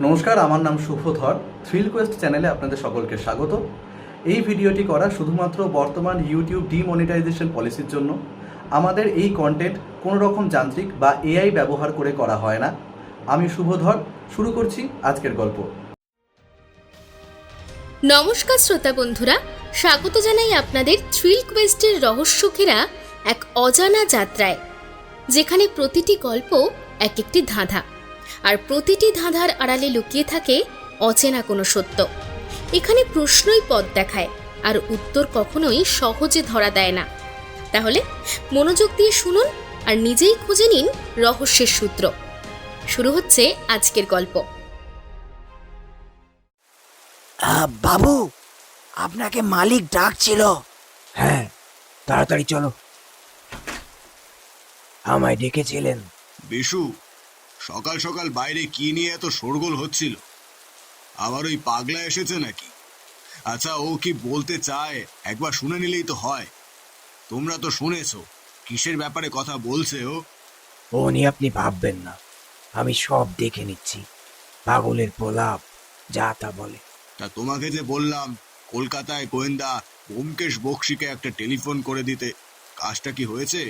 নমস্কার, আমার নাম শুভধর। থ্রিল কোয়েস্ট চ্যানেলে আপনাদের সকলকে স্বাগত। এই ভিডিওটি করা শুধুমাত্র বর্তমান ইউটিউব ডিমনিটাইজেশন পলিসির জন্য। আমাদের এই কন্টেন্ট কোনো রকম যান্ত্রিক বা এআই ব্যবহার করে করা হয় না। আমি শুভধর, শুরু করছি আজকের গল্প। নমস্কার শ্রোতা বন্ধুরা, স্বাগত জানাই আপনাদের থ্রিল কোয়েস্টের রহস্য ঘেরা এক অজানা যাত্রায়, যেখানে প্রতিটি গল্প এক একটি ধাঁধা, আর প্রতিটি ধাঁধার আড়ালে লুকিয়ে থাকে অচেনা কোনো সত্য। এখানে প্রশ্নই পথ দেখায়, আর উত্তর কখনোই সহজে ধরা দেয় না। তাহলে মনোযোগ দিয়ে শুনুন আর নিজেই খুঁজে নিন রহস্যের সূত্র। শুরু হচ্ছে আজকের গল্প। বাবু, আপনাকে মালিক ডাকছিল। হ্যাঁ, তাড়াতাড়ি চলো। আমায় ডেকেছিলেন? বিশু, সকাল সকাল বাইরে কি নিয়ে এত শোরগোল হচ্ছিল? আবার ওই পাগলা এসেছে নাকি? আচ্ছা, ও কি বলতে চায় একবার শুনে নিলেই তো হয়। তোমরা তো শুনেছো কিসের ব্যাপারে কথা বলছে ও। ও নিয়ে আপনি ভাববেন না, আমি সব দেখে নিচ্ছি। পাগলের প্রলাপ যা তা বলে। তা তোমাকে যে বললাম কলকাতায় গোয়েন্দা ব্যোমকেশ বক্সিকে একটা টেলিফোন করে দিতে, কাজটা কি হয়েছে?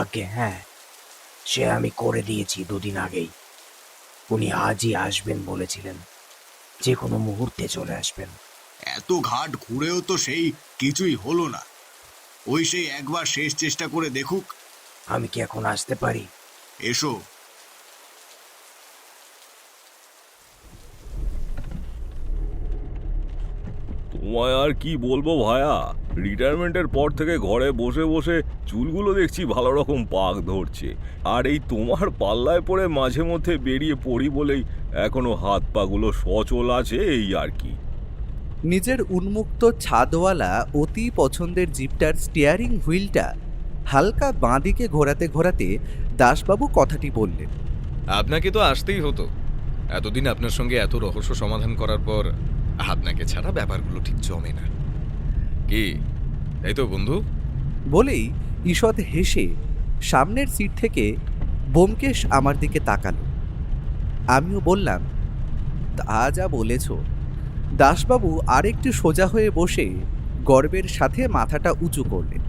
আগে হ্যাঁ, সে আমি করে দিয়েছি দুদিন আগেই। উনি আজই আসবেন বলেছিলেন, যে কোনো মুহূর্তে চলে আসবেন। এত ঘাট ঘুরেও তো সেই কিছুই হলো না। ওই সেই একবার শেষ চেষ্টা করে দেখুক। আমি কি এখন আসতে পারি? এসো। তোমায় আর কি বলবো ভায়া, রিটায়ারমেন্টের পর থেকে ঘরে বসে বসে চুলগুলো দেখছি ভালো রকম পাক ধরছে। আর এই তোমার পাল্লায় পড়ে মাঝে মধ্যে বেরিয়ে পড়ি বলেই এখনো হাত পাগুলো সচল আছে, এই আর কি। নিজের উন্মুক্ত ছাদওয়ালা অতি পছন্দের জিপটার স্টিয়ারিং হুইলটা হালকা বাঁদিকে ঘোরাতে ঘোরাতে দাসবাবু কথাটি বললেন। আপনাকে তো আসতেই হতো। এতদিন আপনার সঙ্গে এত রহস্য সমাধান করার পর আপনাকে ছাড়া ব্যাপারগুলো ঠিক জমে না। কি তাই তো বন্ধু? বলেই ঈষৎ হেসে সামনের সিট থেকে ব্যোমকেশ আমার দিকে তাকালো। আমিও বললাম, তা যা বলেছ। দাসবাবু আরেকটু সোজা হয়ে বসে গর্বের সাথে মাথাটা উঁচু করলেন।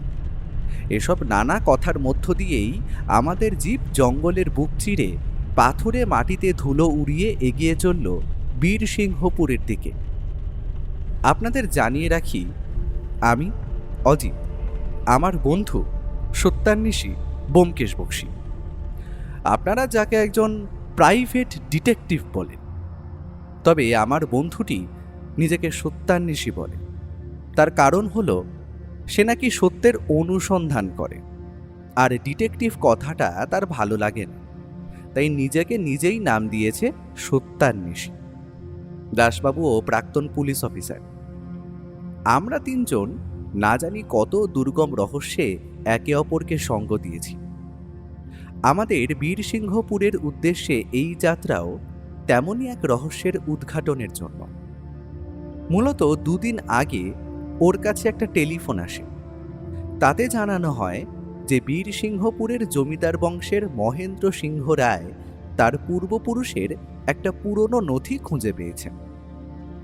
এসব নানা কথার মধ্য দিয়েই আমাদের জিপ জঙ্গলের বুক চিরে পাথুরে মাটিতে ধুলো উড়িয়ে এগিয়ে চলল বীরসিংহপুরের দিকে। আপনাদের জানিয়ে রাখি, আমি অজিত, আমার বন্ধু সত্যান্বেষী ব্যোমকেশ বক্সী। আপনারা যাকে একজন প্রাইভেট ডিটেকটিভ বলেন, তবে আমার বন্ধুটি নিজেকে সত্যান্বেষী বলে। তার কারণ হলো সে নাকি সত্যের অনুসন্ধান করে, আর ডিটেকটিভ কথাটা তার ভালো লাগে না, তাই নিজেকে নিজেই নাম দিয়েছে সত্যান্বেষী। দাসবাবুও প্রাক্তন পুলিশ অফিসার। আমরা তিনজন না জানি কত দুর্গম রহস্যে একে অপরকে সঙ্গ দিয়েছি। আমাদের বীরসিংহপুরের উদ্দেশ্যে এই যাত্রাও তেমনই এক রহস্যের উদ্ঘাটনের জন্য। মূলত দুদিন আগে ওর কাছে একটা টেলিফোন আসে। তাতে জানানো হয় যে বীরসিংহপুরের জমিদার বংশের মহেন্দ্র সিংহ রায় তার পূর্বপুরুষের একটা পুরনো নথি খুঁজে পেয়েছেন।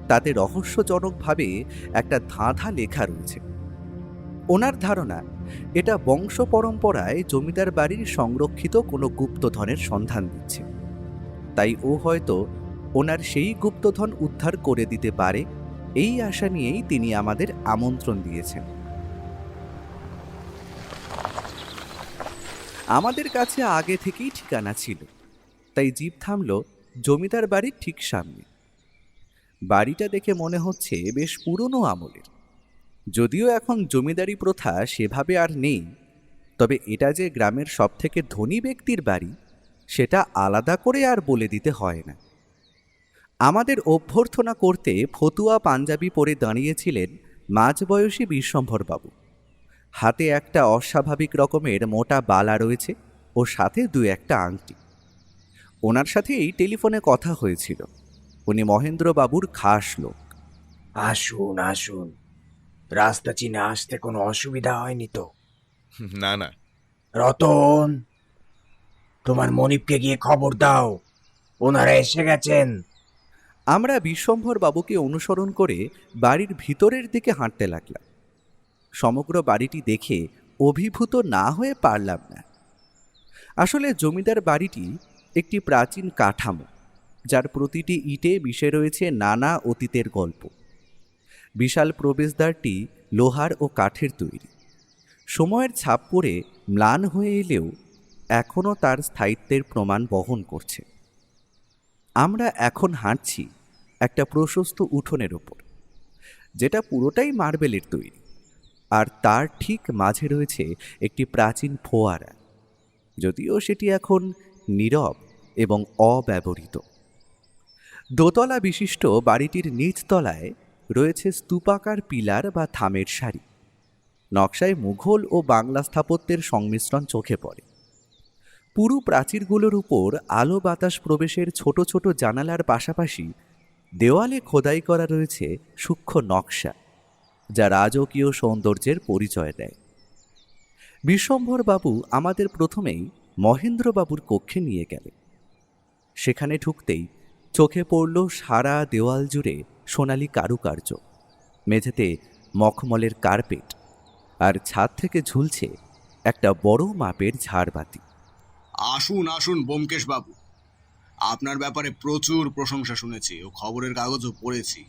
তাতে রহস্যজনকভাবে একটা ধাঁধা লেখা রয়েছে। ওনার ধারণা এটা বংশ পরম্পরায় জমিদার বাড়ির সংরক্ষিত কোনো গুপ্তধনের সন্ধান দিচ্ছে। তাই ও হয়তো ওনার সেই গুপ্তধন উদ্ধার করে দিতে পারে, এই আশা নিয়েই তিনি আমাদের আমন্ত্রণ দিয়েছেন। আমাদের কাছে আগে থেকেই ঠিকানা ছিল, তাই জিপ থামল জমিদার বাড়ির ঠিক সামনে। বাড়িটা দেখে মনে হচ্ছে বেশ পুরনো আমলের। যদিও এখন জমিদারি প্রথা সেভাবে আর নেই, তবে এটা যে গ্রামের সবথেকে ধনী ব্যক্তির বাড়ি সেটা আলাদা করে আর বলে দিতে হয় না। আমাদের অভ্যর্থনা করতে ফতুয়া পাঞ্জাবি পরে দাঁড়িয়েছিলেন মাঝবয়সী বিশ্বম্ভরবাবু। হাতে একটা অস্বাভাবিক রকমের মোটা বালা রয়েছে ও সাথে দু একটা আংটি। ওনার সাথেই টেলিফোনে কথা হয়েছিল। উনি মহেন্দ্রবাবুর খাস লোক। আসুন আসুন, রাস্তা চিনে আসতে কোনো অসুবিধা হয়নি তো? না না। রতন, তোমার মনিবকে গিয়ে খবর দাও ওনারা এসে গেছেন। আমরা বিশ্বম্ভর বাবুকে অনুসরণ করে বাড়ির ভিতরের দিকে হাঁটতে লাগলাম। সমগ্র বাড়িটি দেখে অভিভূত না হয়ে পারলাম না। আসলে জমিদার বাড়িটি একটি প্রাচীন কাঠামো, যার প্রতিটি ইটে মিশে রয়েছে নানা অতীতের গল্প। বিশাল প্রবেশদ্বারটি লোহার ও কাঠের তৈরি। সময়ের ছাপ পড়ে ম্লান হয়ে এলেও এখনও তার স্থায়িত্বের প্রমাণ বহন করছে। আমরা এখন হাঁটছি একটা প্রশস্ত উঠোনের ওপর, যেটা পুরোটাই মার্বেলের তৈরি, আর তার ঠিক মাঝে রয়েছে একটি প্রাচীন ফোয়ারা, যদিও সেটি এখন নীরব এবং অব্যবহৃত। দোতলা বিশিষ্ট বাড়িটির নিচতলায় রয়েছে স্তূপাকার পিলার বা থামের সারি। নকশায় মুঘল ও বাংলা স্থাপত্যের সংমিশ্রণ চোখে পড়ে। পুরু প্রাচীরগুলোর উপর আলো বাতাস প্রবেশের ছোট ছোট জানালার পাশাপাশি দেওয়ালে খোদাই করা রয়েছে সূক্ষ্ম নকশা, যা রাজকীয় সৌন্দর্যের পরিচয় দেয়। বিশ্বম্ভর বাবু আমাদের প্রথমেই মহেন্দ্রবাবুর কক্ষে নিয়ে গেলেন। সেখানে ঢুকতেই চোখে পড়ল সারা দেওয়াল জুড়ে সোনালি কারুকার্য, মেঝেতে মখমলের কার্পেট, আর ছাদ থেকে ঝুলছে একটা বড় মাপের ঝাড়বাতি। আসুন আসুন ব্যোমকেশ বাবু, আপনার ব্যাপারে প্রচুর প্রশংসা শুনেছি ও খবরের কাগজও পড়েছি।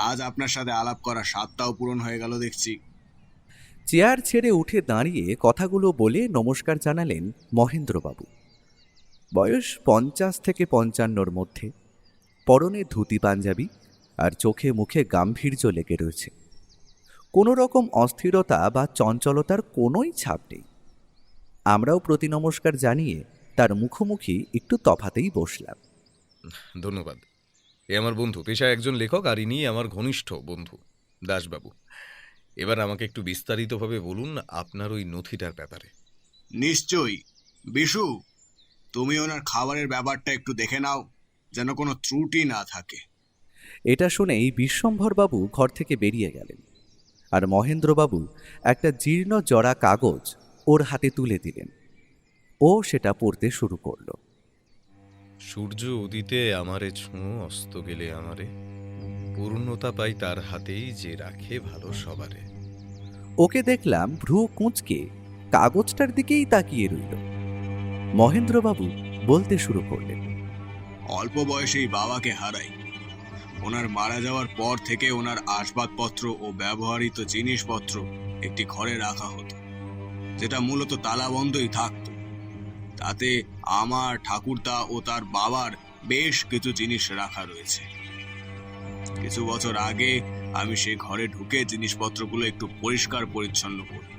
আজ আপনার সাথে আলাপ করার স্বাদটাও পূরণ হয়ে গেল দেখছি। চেয়ার ছেড়ে উঠে দাঁড়িয়ে কথাগুলো বলে নমস্কার জানালেন মহেন্দ্রবাবু। বয়স 50 থেকে 55-র মধ্যে, পরনে ধুতি পাঞ্জাবি, আর চোখে মুখে গাম্ভীর্য লেগে রয়েছে। কোনো রকম অস্থিরতা বা চঞ্চলতার কোনোই ছাপ নেই। আমরাও প্রতি নমস্কার জানিয়ে তার মুখোমুখি একটু তফাতেই বসলাম। ধন্যবাদ। এ আমার বন্ধু, পেশায় একজন লেখক, আর ইনি আমার ঘনিষ্ঠ বন্ধু দাসবাবু। এবার আমাকে একটু বিস্তারিতভাবে বলুন আপনার ওই নথিটার ব্যাপারে। নিশ্চয়ই। বিশু, তুমি ওনার খাবারের ব্যাপারটা একটু দেখে নাও, যেন কোনো ত্রুটি না থাকে। এটা শুনেই বিশ্বম্ভরবাবু ঘর থেকে বেরিয়ে গেলেন, আর মহেন্দ্রবাবু একটা জীর্ণ জড়া কাগজ ওর হাতে তুলে দিলেন। ও সেটা পড়তে শুরু করল। সূর্য উদিতে আমারে ছোঁ, অস্ত গেলে আমারে, পূর্ণতা পাই তার হাতেই যে রাখে ভালো সবারে। ওকে দেখলাম ভ্রু কুঁচকে কাগজটার দিকেই তাকিয়ে রইল। মহেন্দ্রবাবু বলতে শুরু করলেন, অল্প বয়সেই বাবাকে হারাই। ওনার মারা যাওয়ার পর থেকে ওনার আসবাবপত্র ও ব্যবহৃত জিনিসপত্র একটি ঘরে রাখা হতো, যেটা মূলত তালাবন্ধই থাকত। তাতে আমার, ঠাকুরদা ও তার বাবার বেশ কিছু জিনিস রাখা রয়েছে। কিছু বছর আগে আমি সে ঘরে ঢুকে জিনিসপত্রগুলো একটু পরিষ্কার পরিচ্ছন্ন করি।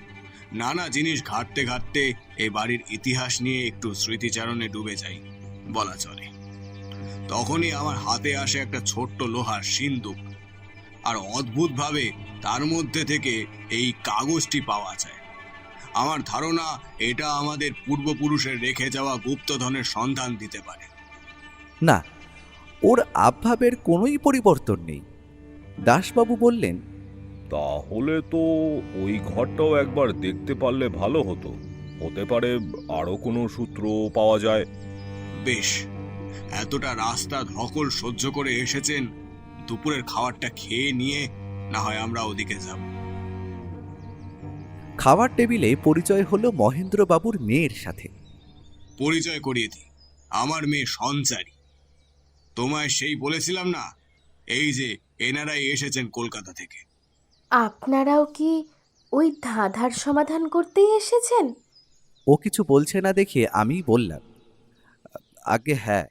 নানা জিনিস ঘাঁটতে ঘাঁটতে এই বাড়ির ইতিহাস নিয়ে একটু স্মৃতিচারণে ডুবে যাই বলা চলে। তখনই আমার হাতে আসে একটা ছোট্ট লোহার সিন্দুক, আর অদ্ভুতভাবে তার মধ্যে থেকে এই কাগজটি পাওয়া যায়। আমার ধারণা এটা আমাদের পূর্বপুরুষের রেখে যাওয়া গুপ্তধনের সন্ধান দিতে পারে। না, ওর আভাবের কোনোই পরিবর্তন নেই। দাসবাবু বললেন, তাহলে তো ওই ঘরটাও একবার দেখতে পারলে ভালো হতো। হতে পারে আরো কোনো সূত্র পাওয়া যায়। বেশ, এতটা রাস্তা ধকল সহ্য করে এসেছেন, দুপুরের খাবারটা খেয়ে নিয়ে না হয় আমরা ওদিকে যাব। খাওয়ার টেবিলে পরিচয় হলো মহেন্দ্রবাবুর মেয়ের সাথে। পরিচয় করিয়ে দিই, আমার মেয়ে সঞ্চারী। তোমায় সেই বলেছিলাম না, এই যে এনারাই এসেছেন কলকাতা থেকে। আপনারাও কি ওই ধাঁধার সমাধান করতেই এসেছেন? ও কিছু বলছে না দেখে আমি বললাম, আগে হ্যাঁ।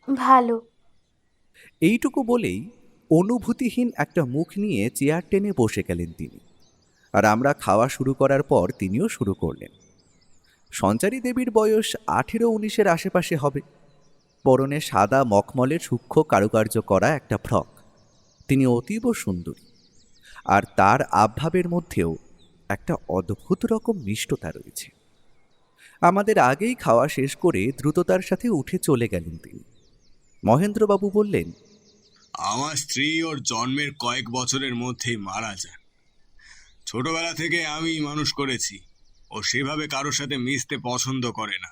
ভালো। এইটুকু বলেই অনুভূতিহীন একটা মুখ নিয়ে চেয়ার টেনে বসে গেলেন তিনি, আর আমরা খাওয়া শুরু করার পর তিনিও শুরু করলেন। সঞ্চারী দেবীর বয়স 18-19-এর আশেপাশে হবে। পরনে সাদা মখমলের সূক্ষ্ম কারুকার্য করা একটা ফ্রক। তিনি অতীব সুন্দরী, আর তার আভাবের মধ্যেও একটা অদ্ভুত রকম মিষ্টতা রয়েছে। আমাদের আগেই খাওয়া শেষ করে দ্রুততার সাথে উঠে চলে গেলেন তিনি। মহেন্দ্রবাবু বললেন, আমার স্ত্রী ওর জন্মের কয়েক বছরের মধ্যেই মারা যান। ছোটবেলা থেকে আমি মানুষ করেছি। ও সেভাবে কারোর সাথে মিশতে পছন্দ করে না,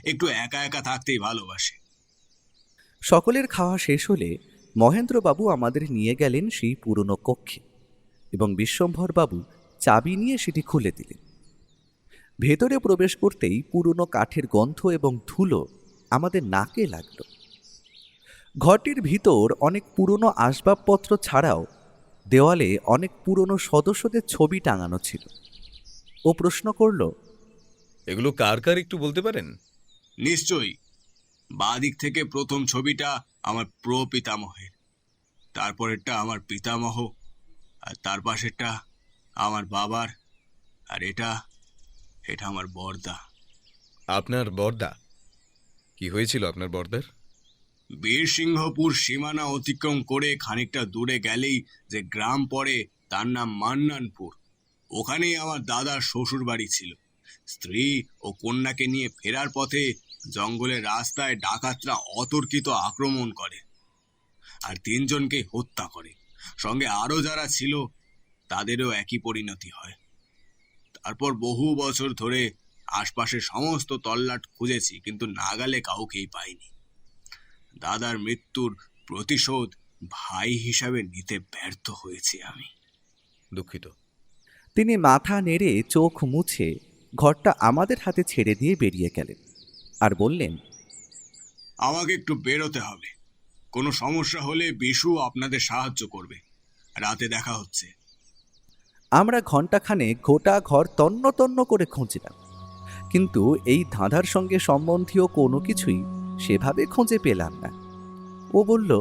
একটু একা একা থাকতেই ভালোবাসে। সকলের খাওয়া শেষ হলে মহেন্দ্রবাবু আমাদের নিয়ে গেলেন সেই পুরনো কক্ষে এবং বিশ্বম্ভরবাবু চাবি নিয়ে সেটি খুলে দিলেন। ভেতরে প্রবেশ করতেই পুরনো কাঠের গন্ধ এবং ধুলো আমাদের নাকে লাগল। ঘরটির ভিতর অনেক পুরনো আসবাবপত্র ছাড়াও দেওয়ালে অনেক পুরনো সদস্যদের ছবি টাঙানো ছিল। ও প্রশ্ন করল, এগুলো কার কার একটু বলতে পারেন? নিশ্চয়ই। বাদিক থেকে প্রথম ছবিটা আমার প্রপিতামহের, তারপরেরটা আমার পিতামহ, আর তার পাশেরটা আমার বাবার, আর এটা আমার বর্দা। আপনার বর্দা? কি হয়েছিল আপনার বর্দার? বীরসিংহপুর সীমানা অতিক্রম করে খানিকটা দূরে গেলেই যে গ্রাম পড়ে তার নাম মান্নানপুর। ওখানেই আমার দাদার শ্বশুর বাড়ি ছিল। স্ত্রী ও কন্যাকে নিয়ে ফেরার পথে জঙ্গলের রাস্তায় ডাকাতরা অতর্কিত আক্রমণ করে আর 3 জনকে হত্যা করে। সঙ্গে আরো যারা ছিল তাদেরও একই পরিণতি হয়। তারপর বহু বছর ধরে আশপাশের সমস্ত তল্লাট খুঁজেছি, কিন্তু নাগালে কাউকেই পাইনি। দাদার মৃত্যুর প্রতিশোধ ভাই হিসাবে নিতে ব্যর্থ হয়েছি আমি। দুঃখিত। তিনি মাথা নেড়ে চোখ মুছে ঘরটা আমাদের হাতে ছেড়ে দিয়ে বেরিয়ে গেলেন আর বললেন, আমাকে একটু বেরোতে হবে। কোনো সমস্যা হলে বিশু আপনাদের সাহায্য করবে। রাতে দেখা হচ্ছে। আমরা ঘণ্টাখানে গোটা ঘর তন্ন তন্ন করে খুঁজলাম, কিন্তু এই ধাঁধার সঙ্গে সম্বন্ধীয় কোনো কিছুই সেভাবে খুঁজে পেলাম না। ও বলল,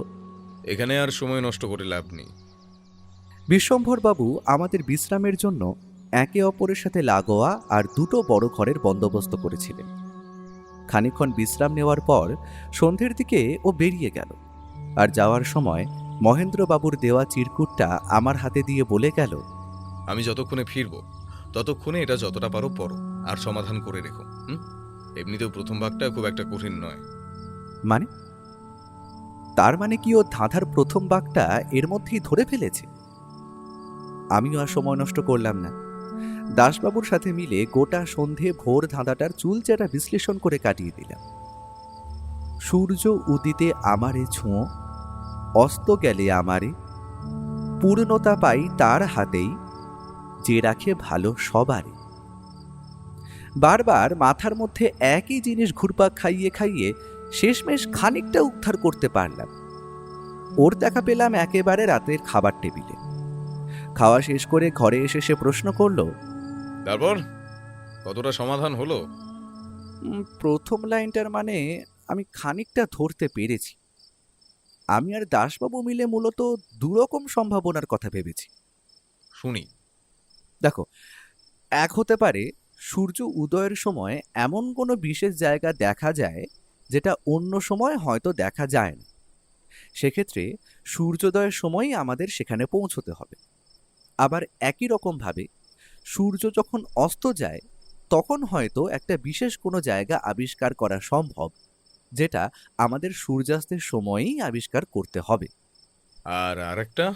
এখানে আর সময় নষ্ট করে লাভ নেই। বিশ্বম্ভরবাবু আমাদের বিশ্রামের জন্য একে অপরের সাথে লাগোয়া আর 2টো বড় ঘরের বন্দোবস্ত করেছিলেন। খানিকক্ষণ বিশ্রাম নেওয়ার পর সন্ধ্যের দিকে ও বেরিয়ে গেল, আর যাওয়ার সময় মহেন্দ্রবাবুর দেওয়া চিরকুটটা আমার হাতে দিয়ে বলে গেল, আমি যতক্ষণে ফিরব ততক্ষণে এটা যতটা পারো পড়ো আর সমাধান করে রেখো। এমনিতেও প্রথম ভাগটা খুব একটা কঠিন নয়। মানে? তার মানে কি ও ধাঁধার প্রথম বাগটা এর মধ্যেই ধরে ফেলেছে? আমিও আর সময় নষ্ট করলাম না। দাসবাবুর সাথে মিলে গোটা সন্ধে ভোর ধাঁধাটার চুলচেরা বিশ্লেষণ করে কাটিয়ে দিলাম। সূর্য উদিতে আমারে ছুঁয়ো, অস্ত গেলে আমারে, পূর্ণতা পাই তার হাতেই, যে রাখে ভালো সবারে। বারবার মাথার মধ্যে একই জিনিস ঘুরপাক খাইয়ে খাইয়ে শেষমেশ খানিকটা উদ্ধার করতে পারলাম। ওর দেখা পেলাম একেবারে রাতের খাবার টেবিলে। খাওয়া শেষ করে ঘরে এসে সে প্রশ্ন করল, তারপর কতটা সমাধান হলো? প্রথম লাইনটার মানে আমি খানিকটা ধরতে পেরেছি। আমি আর দাসবাবু মিলে মূলত 2 রকম সম্ভাবনার কথা ভেবেছি। শুনি। দেখো, এক হতে পারে সূর্য উদয়ের সময় এমন কোনো বিশেষ জায়গা দেখা যায় যেটা অন্য সময় হয়তো দেখা যায় না। সেক্ষেত্রে সূর্যোদয়ের সময়ই আমাদের সেখানে পৌঁছতে হবে। আবার একই রকমভাবে সূর্য যখন অস্ত যায় তখন হয়তো একটা বিশেষ কোনো জায়গা আবিষ্কার করা সম্ভব, যেটা আমাদের সূর্যাস্তের সময়ই আবিষ্কার করতে হবে। আর আরেকটা?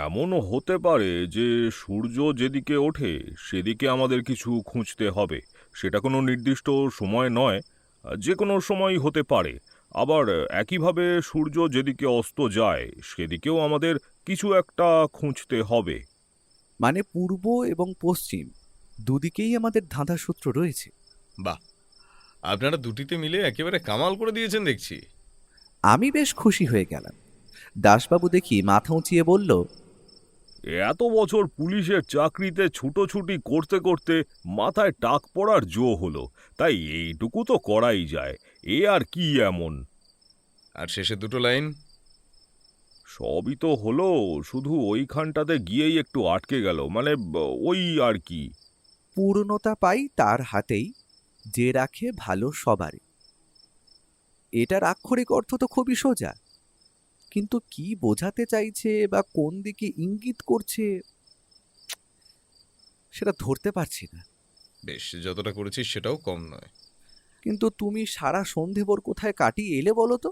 এমনও হতে পারে যে সূর্য যেদিকে ওঠে সেদিকে আমাদের কিছু খুঁজতে হবে। সেটা কোনো নির্দিষ্ট সময় নয়, যে কোনো সময়ই হতে পারে। আবার একইভাবে সূর্য যেদিকে অস্ত যায় সেদিকেও আমাদের কিছু একটা খুঁজতে হবে। মানে পূর্ব এবং পশ্চিম দুদিকেই আমাদের ধাঁধা সূত্র রয়েছে। বাহ, আপনারা দুটিতে মিলে একেবারে কামাল করে দিয়েছেন দেখছি। আমি বেশ খুশি হয়ে গেলাম। দাসবাবু দেখি মাথা উঁচিয়ে বলল, এত বছর পুলিশের চাকরিতে ছুটোছুটি করতে করতে মাথায় টাক পড়ার জো হলো, তাই এইটুকু তো করাই যায়। এ আর কি এমন? আর শেষে 2টো লাইন? সবই তো হলো, শুধু ওইখানটাতে গিয়েই একটু আটকে গেল। মানে ওই আর কি। পূর্ণতা পাই তার হাতেই, যে রাখে ভালো সবারে। এটার আক্ষরিক অর্থ তো খুবই সোজা, কিন্তু কি বোঝাতে চাইছে বা কোন দিকে ইঙ্গিত করছে সেটা ধরতে পারছি না। বেশ, যতটা করেছিস সেটাও কম নয়। কিন্তু তুমি সারা সন্ধেভর কোথায় কাটিয়ে এলে বলো তো?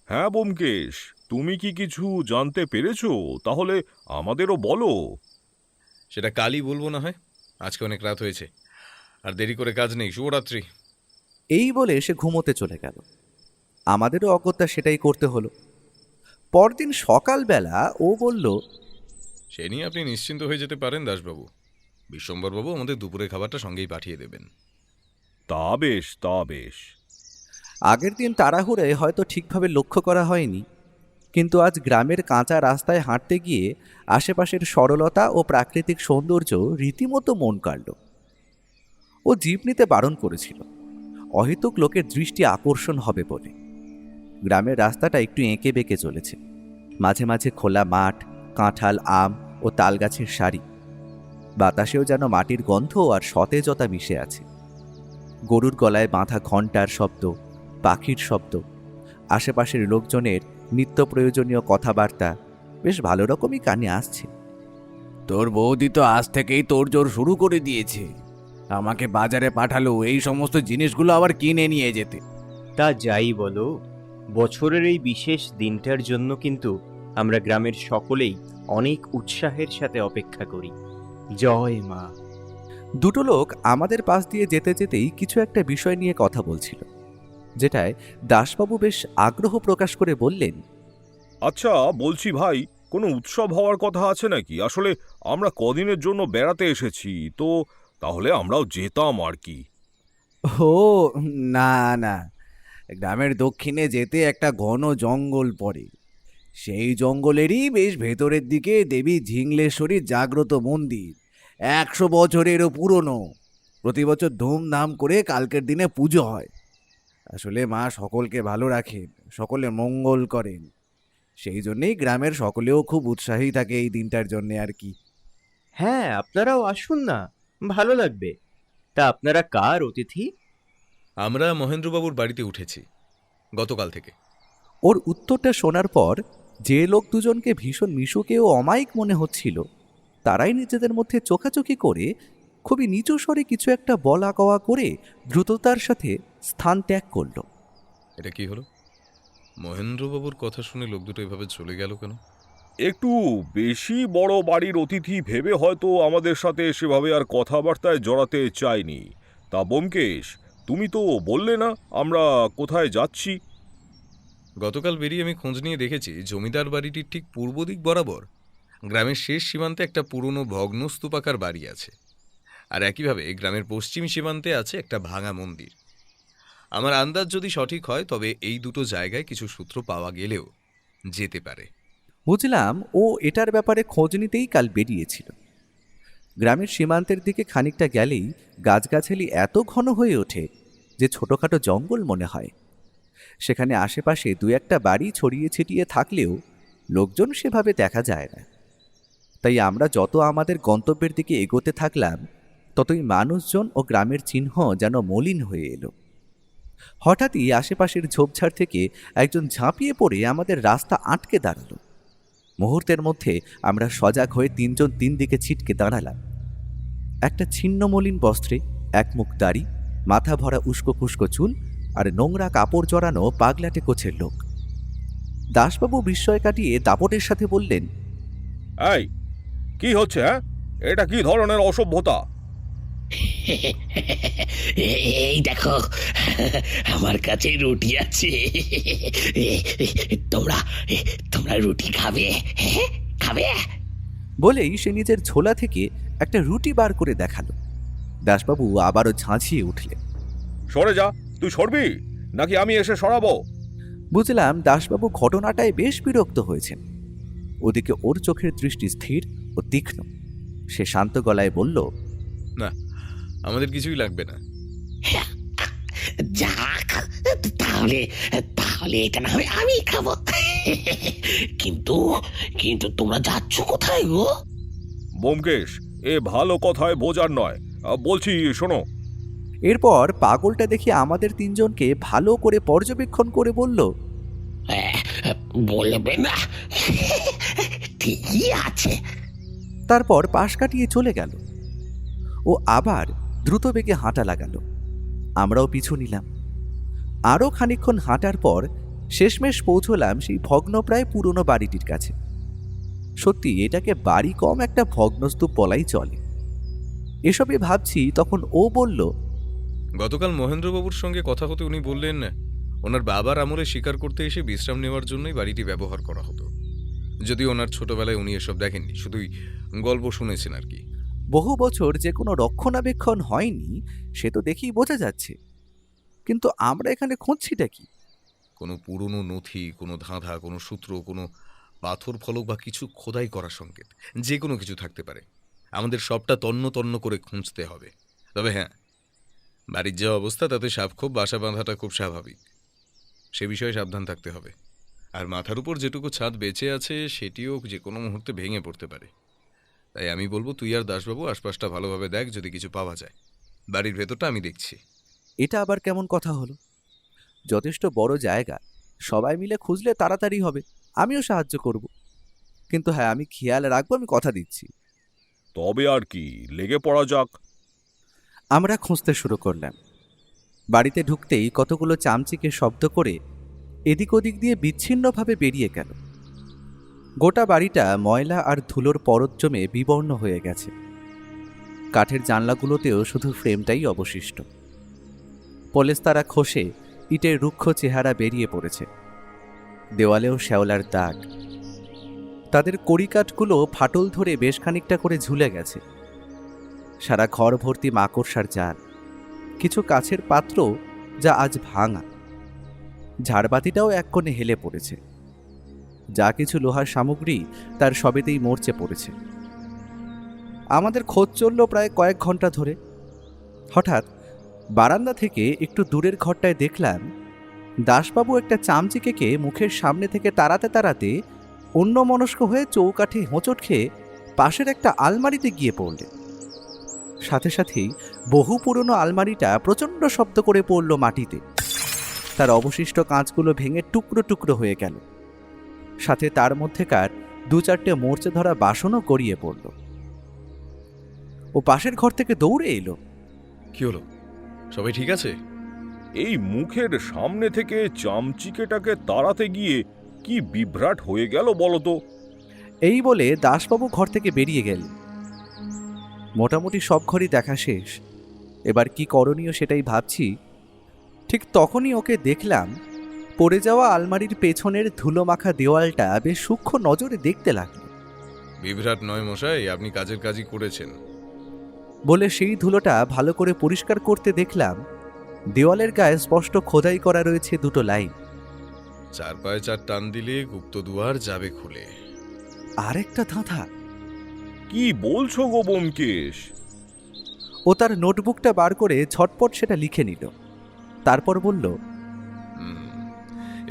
হ্যাঁ ব্যোমকেশ, তুমি কি কিছু জানতে পেরেছো? তাহলে আমাদেরও বলো। সেটা কালই বলবো না হয়, আজকে অনেক রাত হয়েছে, আর দেরি করে কাজ নেই। শুভরাত্রি। এই বলে সে ঘুমোতে চলে গেল। আমাদেরও অগত্যা সেটাই করতে হলো। পরদিন সকালবেলা ও বলল, সে নিয়ে আপনি নিশ্চিন্ত হয়ে যেতে পারেন দাসবাবু। বিশ্বম্বরবাবু আমাদের দুপুরের খাবারটা সঙ্গেই পাঠিয়ে দেবেন। তা বেশ, তা বেশ। আগের দিন তাড়াহুড়ে হয়তো ঠিকভাবে লক্ষ্য করা হয়নি, কিন্তু আজ গ্রামের কাঁচা রাস্তায় হাঁটতে গিয়ে আশেপাশের সরলতা ও প্রাকৃতিক সৌন্দর্য রীতিমতো মন কাড়ল। ও জিপ নিতে বারণ করেছিল, অহেতুক লোকের দৃষ্টি আকর্ষণ হবে বলে। গ্রামের রাস্তাটা একটু এঁকে বেঁকে চলেছে, মাঝে মাঝে খোলা মাঠ, কাঁঠাল, আম ও তালগাছের সারি। বাতাসেও যেন মাটির গন্ধ আর সতেজতা মিশে আছে। গরুর গলায় বাঁধা ঘণ্টার শব্দ, পাখির শব্দ, আশেপাশের লোকজনের নিত্য প্রয়োজনীয় কথাবার্তা বেশ ভালো রকমই কানে আসছে। তোর বৌদি তো আজ থেকেই তোড়জোড় শুরু করে দিয়েছে। আমাকে বাজারে পাঠালো এই সমস্ত জিনিসগুলো আবার কিনে নিয়ে যেতে। তা যাই বলো, বছরের এই বিশেষ দিনটার জন্য কিন্তু আমরা গ্রামের সকলেই অনেক উৎসাহের সাথে অপেক্ষা করি। জয় মা। দুটো লোক আমাদের পাশ দিয়ে যেতে যেতেই কিছু একটা বিষয় নিয়ে কথা বলছিল, যেটায় দাসবাবু বেশ আগ্রহ প্রকাশ করে বললেন, আচ্ছা বলছি ভাই, কোনো উৎসব হওয়ার কথা আছে নাকি? আসলে আমরা কদিনের জন্য বেড়াতে এসেছি তো, তাহলে আমরাও যেতাম আর কি। ও না না, গ্রামের দক্ষিণে যেতে একটা ঘন জঙ্গল পড়ে। সেই জঙ্গলেরই বেশ ভেতরের দিকে দেবী ঝিংলেশ্বরীর জাগ্রত মন্দির, 100 বছরেরও পুরনো। প্রতি বছর ধুমধাম করে কালকের দিনে পুজো হয়। আসলে মা সকলকে ভালো রাখেন, সকলের মঙ্গল করেন। সেই জন্যেই গ্রামের সকলেও খুব উৎসাহী থাকে এই দিনটার জন্যে আর কি। হ্যাঁ, আপনারাও আসুন না, ভালো লাগবে। তা আপনারা কার অতিথি? আমরা মহেন্দ্রবাবুর বাড়িতে উঠেছি গতকাল থেকে। ওর উত্তরটা শোনার পর যে লোক দুজনকে ভীষণ মিশুকে ও অমায়িক মনে হচ্ছিল, তারাই নিজেদের মধ্যে চোখাচোখি করে খুবই নিচু স্বরে কিছু একটা বলা কওয়া করে দ্রুততার সাথে স্থান ত্যাগ করল। এটা কি হলো? মহেন্দ্রবাবুর কথা শুনে লোক দুটো এভাবে চলে গেল কেন? একটু বেশি বড় বাড়ির অতিথি ভেবে হয়তো আমাদের সাথে সেভাবে আর কথাবার্তায় জড়াতে চাইনি। তা ব্যোমকেশ, তুমি তো বললে না আমরা কোথায় যাচ্ছি? গতকাল বেরিয়ে আমি খোঁজ নিয়ে দেখেছি জমিদার বাড়িটির ঠিক পূর্ব দিক বরাবর গ্রামের শেষ সীমান্তে একটা পুরনো ভগ্ন স্তূপাকার বাড়ি আছে, আর একইভাবে গ্রামের পশ্চিম সীমান্তে আছে একটা ভাঙা মন্দির। আমার আন্দাজ যদি সঠিক হয় তবে এই দুটো জায়গায় কিছু সূত্র পাওয়া গেলেও যেতে পারে। বুঝলাম ও এটার ব্যাপারে খোঁজ নিতেই কাল বেরিয়েছিল। গ্রামের সীমান্তের দিকে খানিকটা গেলেই গাছগাছালি এত ঘন হয়ে ওঠে যে ছোটখাটো জঙ্গল মনে হয়। সেখানে আশেপাশে দু একটা বাড়ি ছড়িয়ে ছিটিয়ে থাকলেও লোকজন সেভাবে দেখা যায় না। তাই আমরা যত আমাদের গন্তব্যের দিকে এগোতে থাকলাম, ততই মানুষজন ও গ্রামের চিহ্ন যেন মলিন হয়ে এলো। হঠাৎই আশেপাশের ঝোপঝাড় থেকে একজন ঝাঁপিয়ে পড়ে আমাদের রাস্তা আটকে দাঁড়ালো। মুহূর্তের মধ্যে আমরা সজাগ হয়ে তিনজন তিন দিকে ছিটকে দাঁড়ালাম। একটা ছিন্ন মলিন বস্ত্রে, একমুখ দাড়ি, মাথা ভরা উস্কো খুস্কো চুল আর নোংরা কাপড় জড়ানো পাগলাটে কোছের লোক। দাসবাবু বিস্ময় কাটিয়ে দাপটের সাথে বললেন, এই কি হচ্ছে? হ্যাঁ, এটা কি ধরনের অসভ্যতা? এই দেখো, আমার কাছে রুটি আছে। তোমরা তোমরা রুটি খাবে? খাবে? বলেই সে নিজের ঝোলা থেকে একটা রুটি বার করে দেখালো। দাসবাবু আবারও ঝাঁঝিয়ে উঠলেন। সরে যা, তুই সরবি নাকি আমি এসে সরাবো? বুঝলাম দাসবাবু ঘটনাটায় বেশ বিরক্ত হয়েছেন। ওদিকে ওর চোখের দৃষ্টি স্থির ও তীক্ষ্ণ। সে শান্ত গলায় বলল, না, আমাদের কিছুই লাগবে না। যাক, তাহলে তাহলে এটা না হয় আমি খাবো। কিন্তু কিন্তু তোমরা যাচ্ছ কোথায় গো? ব্যোমকেশ, এ ভালো কথায় বোঝার নয়, বলছি শোনো। এরপর পাগলটা দেখে আমাদের তিনজনকে ভালো করে পর্যবেক্ষণ করে বলল, বলবে না? ঠিকই আছে। তারপর পাশ কাটিয়ে চলে গেল। ও আবার দ্রুত বেগে হাঁটা লাগালো। আমরাও পিছু নিলাম। আরও খানিকক্ষণ হাঁটার পর শেষমেশ পৌঁছলাম সেই ভগ্নপ্রায় পুরনো বাড়িটির কাছে। সত্যি এটাকে বাড়ি কম একটা ভগ্নস্তূপ বলাই চলে। এসবই ভাবছি তখন ও বলল, গতকাল মহেন্দ্রবাবুর সঙ্গে কথা হতে উনি বললেন ওনার বাবার আমলে শিকার করতে এসে বিশ্রাম নেওয়ার জন্যই বাড়িটি ব্যবহার করা হতো। যদি ওনার ছোটবেলায় উনি এসব দেখেননি, শুধুই গল্প শুনেছেন আর কি। বহু বছর যে কোনো রক্ষণাবেক্ষণ হয়নি সে তো দেখেই বোঝা যাচ্ছে, কিন্তু আমরা এখানে খুঁজছিটা কি? কোনো পুরনো নথি, কোনো ধাঁধা, কোনো সূত্র, কোনো পাথর ফলক বা কিছু খোদাই করা সংকেত, যে কোনো কিছু থাকতে পারে। আমাদের সবটা তন্ন তন্ন করে খুঁজতে হবে। তবে হ্যাঁ, বাড়ির যে অবস্থা তাতে সাপখোপ বাসা বাঁধাটা খুব স্বাভাবিক, সে বিষয়ে সাবধান থাকতে হবে। আর মাথার উপর যেটুকু ছাদ বেঁচে আছে সেটিও যে কোনো মুহূর্তে ভেঙে পড়তে পারে। তাই আমি বলবো তুই আর দাসবাবু আশপাশটা ভালোভাবে দেখ, যদি কিছু পাওয়া যায়। বাড়ির ভেতরটা আমি দেখছি। এটা আবার কেমন কথা হলো? যথেষ্ট বড় জায়গা, সবাই মিলে খুঁজলে তাড়াতাড়ি হবে, আমিও সাহায্য করব। কিন্তু হ্যাঁ, আমি খেয়াল রাখবো, আমি কথা দিচ্ছি। তবে আর কি, লেগে পড়া যাক। আমরা খুঁজতে শুরু করলাম। বাড়িতে ঢুকতেই কতগুলো চামচিকে শব্দ করে এদিক ওদিক দিয়ে বিচ্ছিন্নভাবে বেরিয়ে গেল। গোটা বাড়িটা ময়লা আর ধুলোর পরত জমে বিবর্ণ হয়ে গেছে। কাঠের জানলাগুলোতেও শুধু ফ্রেমটাই অবশিষ্ট। পলেস্তারা খসে ইটের রুক্ষ চেহারা বেরিয়ে পড়েছে। দেওয়ালেও শ্যাওলার দাগ। তাদের কড়িকাঠগুলো ফাটল ধরে বেশ খানিকটা করে ঝুলে গেছে। সারা ঘর ভর্তি মাকড়সার জাল, কিছু কাছের পাত্র যা আজ ভাঙা। ঝাড়বাতিটাও এক কোণে হেলে পড়েছে। যা কিছু লোহার সামগ্রী তার সবেতেই মরচে পড়েছে। আমাদের খোঁজ চলল প্রায় কয়েক ঘন্টা ধরে। হঠাৎ বারান্দা থেকে একটু দূরের ঘরটায় দেখলাম দাসবাবু একটা চামচিকেকে মুখের সামনে থেকে তাড়াতে তাড়াতে অন্যমনস্ক হয়ে চৌকাঠে হোঁচট খেয়ে পাশের একটা আলমারিতে গিয়ে পড়লেন। সাথে সাথেই বহু পুরনো আলমারিটা প্রচণ্ড শব্দ করে পড়ল মাটিতে। তার অবশিষ্ট কাঁচগুলো ভেঙে টুকরো টুকরো হয়ে গেল। সাথে তার মধ্যেকার 2-4টে মরচে ধরা বাসনও গড়িয়ে পড়ল। ও পাশের ঘর থেকে দৌড়ে এলো। কি হলো, সবাই ঠিক আছে? এই মুখের সামনে থেকে চামচিকেটাকে তাড়াতে গিয়ে কি বিভ্রাট হয়ে গেল বলতো। এই বলে দাসবাবু ঘর থেকে বেরিয়ে গেল। মোটামুটি সব ঘরই দেখা শেষ, এবার কি করণীয় সেটাই ভাবছি। ঠিক তখনই ওকে দেখলাম পড়ে যাওয়া আলমারির পেছনের ধুলো মাখা দেওয়ালটা বেশ সূক্ষ্ম নজরে দেখতে লাগলো। বিভ্রাট নয় মশাই, আপনি কাজের কাজই করেছেন। বলে সেই ধুলোটা ভালো করে পরিষ্কার করতে দেখলাম দেওয়ালের গায়ে স্পষ্ট খোদাই করা রয়েছে 2টো লাইন। 4 পায়ে 4 টান দিলে গুপ্ত দুয়ার যাবে খুলে। আর একটা ধাঁধা। কি বলছো গো ব্যোমকেশ? ও তার নোটবুকটা বার করে ঝটপট সেটা লিখে নিল। তারপর বলল,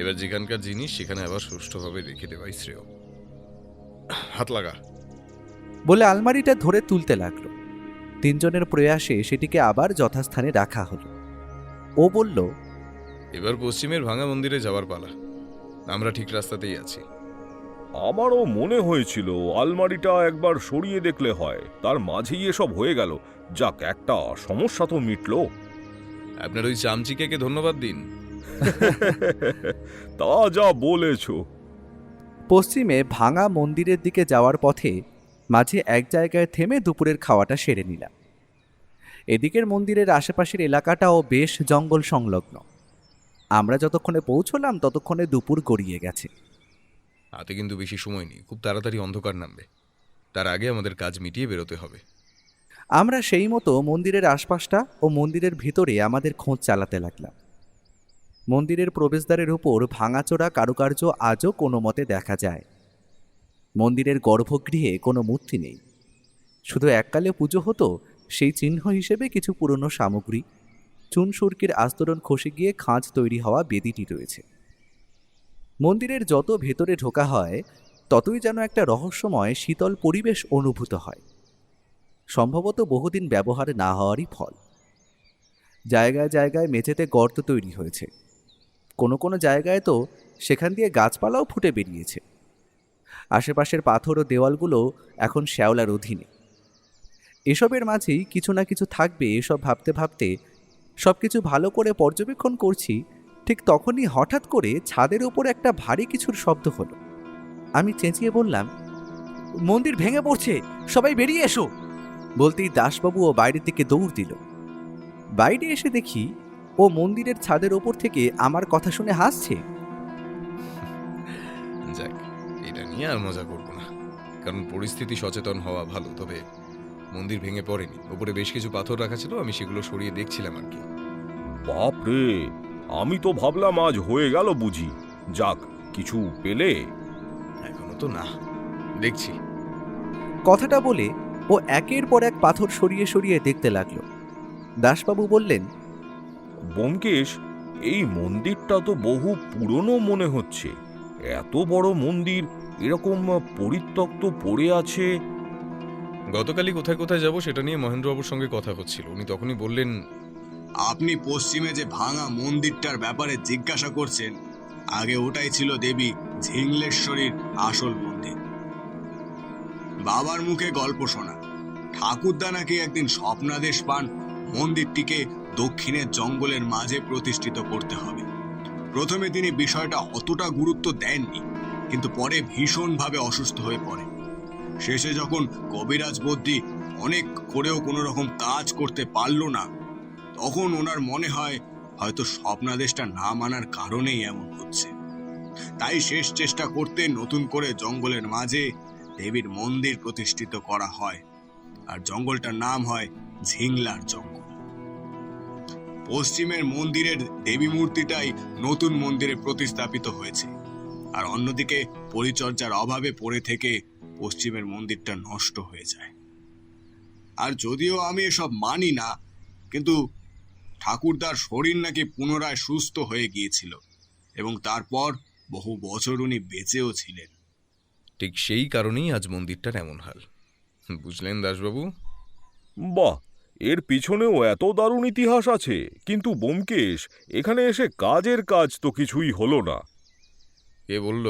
এবার যেখানকার জিনিস সেখানে আবার সুষ্ঠুভাবে রেখে দেওয়াই শ্রেয়। হাত লাগা। বলে আলমারিটা ধরে তুলতে লাগলো। 3 জনের প্রয়াসে সেটিকে আবার যথাস্থানে রাখা হলো। ও বলল, এবার পশ্চিমের ভাঙা মন্দিরে যাওয়ার পালা। আমরা ঠিক রাস্তাতেই আছি। আমারও মনে হয়েছিল আলমারিটা একবার সরিয়ে দেখলে হয়, তার মাঝেই এসব হয়ে গেল। যাক, একটা সমস্যা তো মিটলো। আপনার ওই চামচিকে ধন্যবাদ দিন। তা যা বলেছো। পশ্চিমে ভাঙা মন্দিরের দিকে যাওয়ার পথে মাঝে এক জায়গায় থেমে দুপুরের খাওয়াটা সেরে নিলাম। এদিকের মন্দিরের আশেপাশের এলাকাটাও বেশ জঙ্গল সংলগ্ন। আমরা যতক্ষণে পৌঁছলাম ততক্ষণে দুপুর গড়িয়ে গেছে। হাতে কিন্তু বেশি সময় নেই, খুব তাড়াতাড়ি অন্ধকার নামবে। তার আগে আমাদের কাজ মিটিয়ে বেরোতে হবে। আমরা সেই মতো মন্দিরের আশপাশটা ও মন্দিরের ভিতরে আমাদের খোঁজ চালাতে লাগলাম। মন্দিরের প্রবেশদ্বারের উপর ভাঙাচোরা কারুকার্য আজও কোনো মতে দেখা যায়। মন্দিরের গর্ভগৃহে কোনো মূর্তি নেই, শুধু এককালে পুজো হতো সেই চিহ্ন হিসেবে কিছু পুরনো সামগ্রী, চুন সুরকির আস্তরণ খসে গিয়ে খাঁজ তৈরি হওয়া বেদিটি রয়েছে। মন্দিরের যত ভেতরে ঢোকা হয় ততই যেন একটা রহস্যময় শীতল পরিবেশ অনুভূত হয়, সম্ভবত বহুদিন ব্যবহার না হওয়ারই ফল। জায়গায় জায়গায় মেঝেতে গর্ত তৈরি হয়েছে, কোনো কোনো জায়গায় তো সেখান দিয়ে গাছপালাও ফুটে বেরিয়েছে। আশেপাশের পাথর ও দেওয়ালগুলো এখন শ্যাওলার অধীনে। এসবের মাঝেই কিছু না কিছু থাকবে এসব ভাবতে ভাবতে সব কিছু ভালো করে পর্যবেক্ষণ করছি। ঠিক তখনই হঠাৎ করে ছাদের উপর একটা ভারী কিছুর শব্দ হলো। আমি চেঁচিয়ে বললাম, মন্দির ভেঙে পড়ছে, সবাই বেরিয়ে এসো। বলতেই দাসবাবুও বাইরের দিকে দৌড় দিল। বাইরে এসে দেখি ও মন্দিরের ছাদের ওপর থেকে আমার কথা শুনে হাসছে। যাক, এটা নিয়ে আর মজা করবো না, কারণ পরিস্থিতি সচেতন হওয়া ভালো। তবে মন্দির ভেঙে পড়েনি, ওপরে বেশ কিছু পাথর রাখা ছিল, আমি সেগুলো সরিয়ে দেখছিলাম আর কি। বাপরে, আমি তো ভাবলাম আজ হয়ে গেল বুঝি। যাক, কিছু পেলে? এখনো তো না, দেখছি। কথাটা বলে ও একের পর এক পাথর সরিয়ে সরিয়ে দেখতে লাগলো। দাসবাবু বললেন, ব্যোমকেশ, এই মন্দিরটা তো বহু পুরনো মনে হচ্ছে। এত বড় মন্দির এরকম পরিত্যক্ত পড়ে আছে। গতকালই কোথায় কোথায় যাব সেটা নিয়ে মহেন্দ্রবাবুর সঙ্গে কথা হচ্ছিল, উনি তখনই বললেন, আপনি পশ্চিমে যে ভাঙা মন্দিরটার ব্যাপারে জিজ্ঞাসা করছেন, আগে ওটাই ছিল দেবী ঝিংলেশ্বরীর আসল মন্দির। বাবার মুখে গল্প শোনা, ঠাকুরদা নাকি একদিন স্বপ্নাদেশ পান মন্দিরটিকে দক্ষিণের জঙ্গলের মাঝে প্রতিষ্ঠিত করতে হবে। প্রথমে তিনি বিষয়টা অতটা গুরুত্ব দেননি, কিন্তু পরে ভীষণভাবে অসুস্থ হয়ে পড়ে। শেষে যখন কবিরাজ বদ্যি অনেক করেও কোনো রকম কাজ করতে পারল না, তখন ওনার মনে হয় হয়তো স্বপ্নাদেশটা না মানার কারণেই এমন হচ্ছে। তাই শেষ চেষ্টা করতে নতুন করে জঙ্গলের মাঝে দেবীর মন্দির প্রতিষ্ঠিত করা হয়, আর জঙ্গলটার নাম হয় ঝিংলার জঙ্গল। পশ্চিমের মন্দিরের দেবী মূর্তিটাই নতুন মন্দিরে প্রতিস্থাপিত হয়েছে, আর অন্যদিকে পরিচর্যার অভাবে পড়ে থেকে পশ্চিমের মন্দিরটা নষ্ট হয়ে যায়। আর যদিও আমি এসব মানি না, কিন্তু ঠাকুরদার শরীর নাকি পুনরায় সুস্থ হয়ে গিয়েছিল, এবং তারপর বহু বছর উনি বেঁচেও ছিলেন। ঠিক সেই কারণেই আজ মন্দিরটার এমন হাল। বুঝলেন দাসবাবু? বাহ, এর পিছনেও এত দারুণ ইতিহাস আছে। কিন্তু ব্যোমকেশ, এখানে এসে কাজের কাজ তো কিছুই হলো না। কে বলল?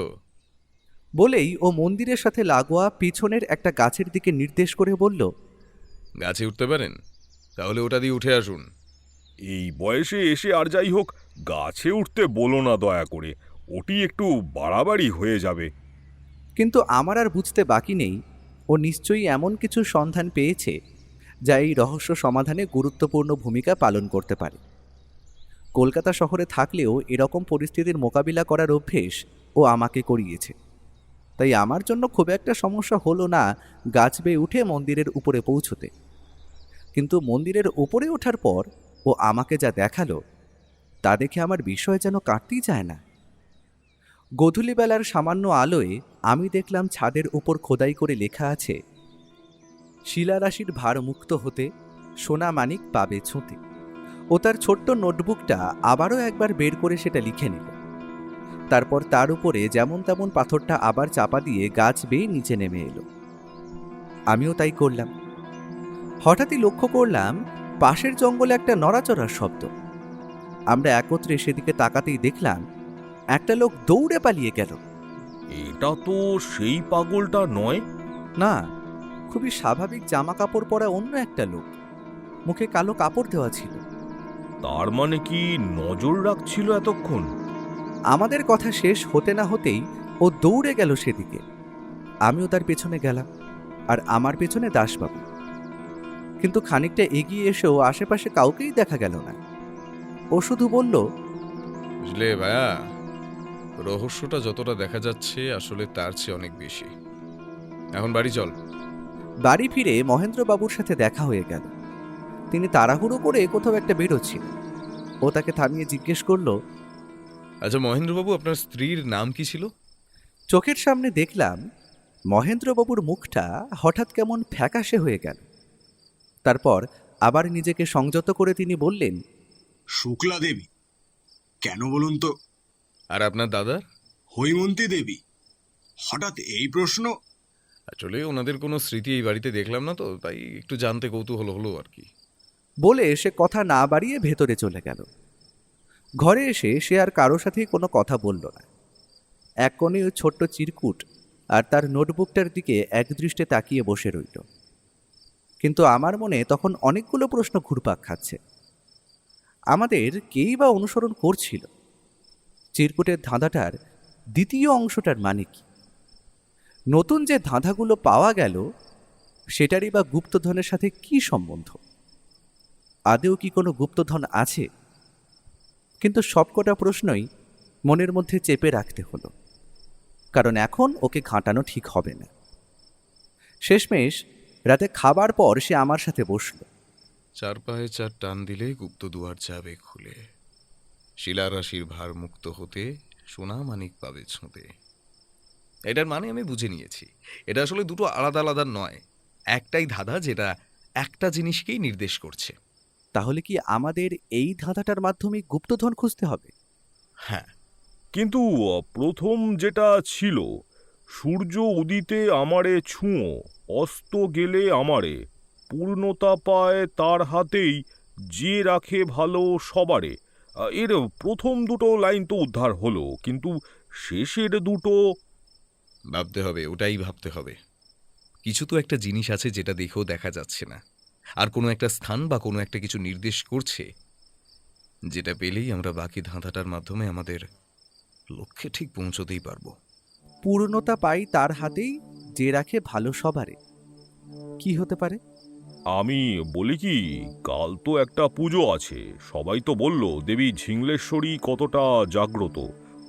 বলেই ও মন্দিরের সাথে লাগোয়া পিছনের একটা গাছের দিকে নির্দেশ করে বলল, গাছে উঠতে পারেন? তাহলে ওটা দিয়ে উঠে আসুন। এই বয়সে এসে আর যাই হোক, গাছে উঠতে বলো না দয়া করে, ওটি একটু বাড়াবাড়ি হয়ে যাবে। কিন্তু আমার আর বুঝতে বাকি নেই, ও নিশ্চয়ই এমন কিছু সন্ধান পেয়েছে যা এই রহস্য সমাধানে গুরুত্বপূর্ণ ভূমিকা পালন করতে পারে। কলকাতা শহরে থাকলেও এরকম পরিস্থিতির মোকাবিলা করার অভ্যেস ও আমাকে করিয়েছে। তাই আমার জন্য খুব একটা সমস্যা হলো না গাছ বেয়ে উঠে মন্দিরের উপরে পৌঁছতে। কিন্তু মন্দিরের উপরে ওঠার পর ও আমাকে যা দেখালো তা দেখে আমার বিস্ময় যেন কাটতেই চায় না। গোধূলিবেলার সামান্য আলোয় আমি দেখলাম ছাদের উপর খোদাই করে লেখা আছে, শিলারাশির ভার মুক্ত হতে সোনা মানিক পাবে ছুঁতে। ও তার ছোট্ট নোটবুকটা আবারও একবার বের করে সেটা লিখে নিল। তারপর তার উপরে যেমন তেমন পাথরটা আবার চাপা দিয়ে গাছ বেয়ে নিচে নেমে এলো। আমিও তাই করলাম। হঠাৎই লক্ষ্য করলাম পাশের জঙ্গলে একটা নড়াচড়ার শব্দ। আমরা একত্রে সেদিকে তাকাতেই দেখলাম একটা লোক দৌড়ে পালিয়ে গেল। এটা তো সেই পাগলটা নয়? না, খুবই স্বাভাবিক জামা কাপড় পরা অন্য একটা লোক, মুখে কালো কাপড় দেওয়া ছিল। তার মানে কি নজর রাখছিল এতক্ষণ? আমাদের কথা শেষ হতে না হতেই ও দৌড়ে গেল সেদিকে। আমিও তার পেছনে গেলাম, আর আমার পেছনে দাসবাবু। কিন্তু খানিকটা এগিয়ে এসেও আশেপাশে কাউকেই দেখা গেল না। ও শুধু বলল, বুঝলে ভাইয়া, রহস্যটা যতটা দেখা যাচ্ছে আসলে তার চেয়ে অনেক বেশি। এখন বাড়ি চল। বাড়ি ফিরে মহেন্দ্রবাবুর সাথে দেখা হয়ে গেল। তিনি তাড়াহুড়ো করে কোথাও একটা বেরোচ্ছিল। ও তাকে থামিয়ে জিজ্ঞেস করল, আচ্ছা মহেন্দ্রবাবু, আপনার স্ত্রীর নাম কি ছিল? চোখের সামনে দেখলাম মহেন্দ্রবাবুর মুখটা হঠাৎ কেমন ফ্যাকাশে হয়ে গেল। তারপর আবার নিজেকে সংযত করে তিনি বললেন, শুক্লা দেবী। কেন বলুন তো? আর আপনার দাদার? হৈমন্তী দেবী। হঠাৎ এই প্রশ্ন? আসলে ওনাদের কোনো স্মৃতি এই বাড়িতে দেখলাম না তো, তাই একটু জানতে কৌতূহল হলো আর কি। বলে সে কথা না বাড়িয়ে ভেতরে চলে গেল। ঘরে এসে সে আর কারো সাথেই কোনো কথা বলল না। এক কোণে ওই ছোট্ট চিরকুট আর তার নোটবুকটার দিকে একদৃষ্টে তাকিয়ে বসে রইল। কিন্তু আমার মনে তখন অনেকগুলো প্রশ্ন ঘুরপাক খাচ্ছে। আমাদের কেই বা অনুসরণ করছিল? চিরকুটের ধাঁধাটার দ্বিতীয় অংশটার মানে কি? নতুন যে ধাঁধাগুলো পাওয়া গেল সেটারই বা গুপ্তধনের সাথে কি সম্বন্ধ? আদেও কি কোনো গুপ্তধন আছে কিন্তু সবকটা প্রশ্নই মনের মধ্যে চেপে রাখতে হলো, কারণ এখন ওকে ঘাঁটানো ঠিক হবে না। শেষমেশ রাতে খাবার পর সে আমার সাথে বসল। 4 পায়ে 4 টান দিলে গুপ্ত দুয়ার যাবে খুলে, শিলারাশির ভার মুক্ত হতে সোনা মানিক পাবে ছুঁতে। এটার মানে আমি বুঝে নিয়েছি, এটা আসলে দুটো আলাদা আলাদা নয়, একটাই ধাঁধা যেটা একটা জিনিসকেই নির্দেশ করছে। তাহলে কি আমাদের এই ধাঁধাটার মাধ্যমে গুপ্তধন খুঁজতে হবে? হ্যাঁ, কিন্তু প্রথম যেটা ছিল, সূর্য উদিতে আমারে ছুঁয়ো, অস্ত গেলে আমারে, পূর্ণতা পায় তার হাতেই, যে রাখে ভালো সবারে। এর প্রথম দুটো লাইন তো উদ্ধার হলো, কিন্তু শেষের দুটো ভাবতে হবে, ওটাই ভাবতে হবে। কিছু তো একটা জিনিস আছে যেটা দেখেও দেখা যাচ্ছে না, আর কোনো একটা স্থান বা কোনো একটা কিছু নির্দেশ করছে, যেটা পেলেই আমরা বাকি ধাঁধাটার মাধ্যমে আমাদের লক্ষ্যে ঠিক পৌঁছতেই পারবো। পূর্ণতা পাই তার হাতেই, যে রাখে ভালো সবারে। কি হতে পারে? আমি বলি কি, কাল তো একটা পুজো আছে, সবাই তো বলল দেবী ঝিংলেশ্বরী কতটা জাগ্রত,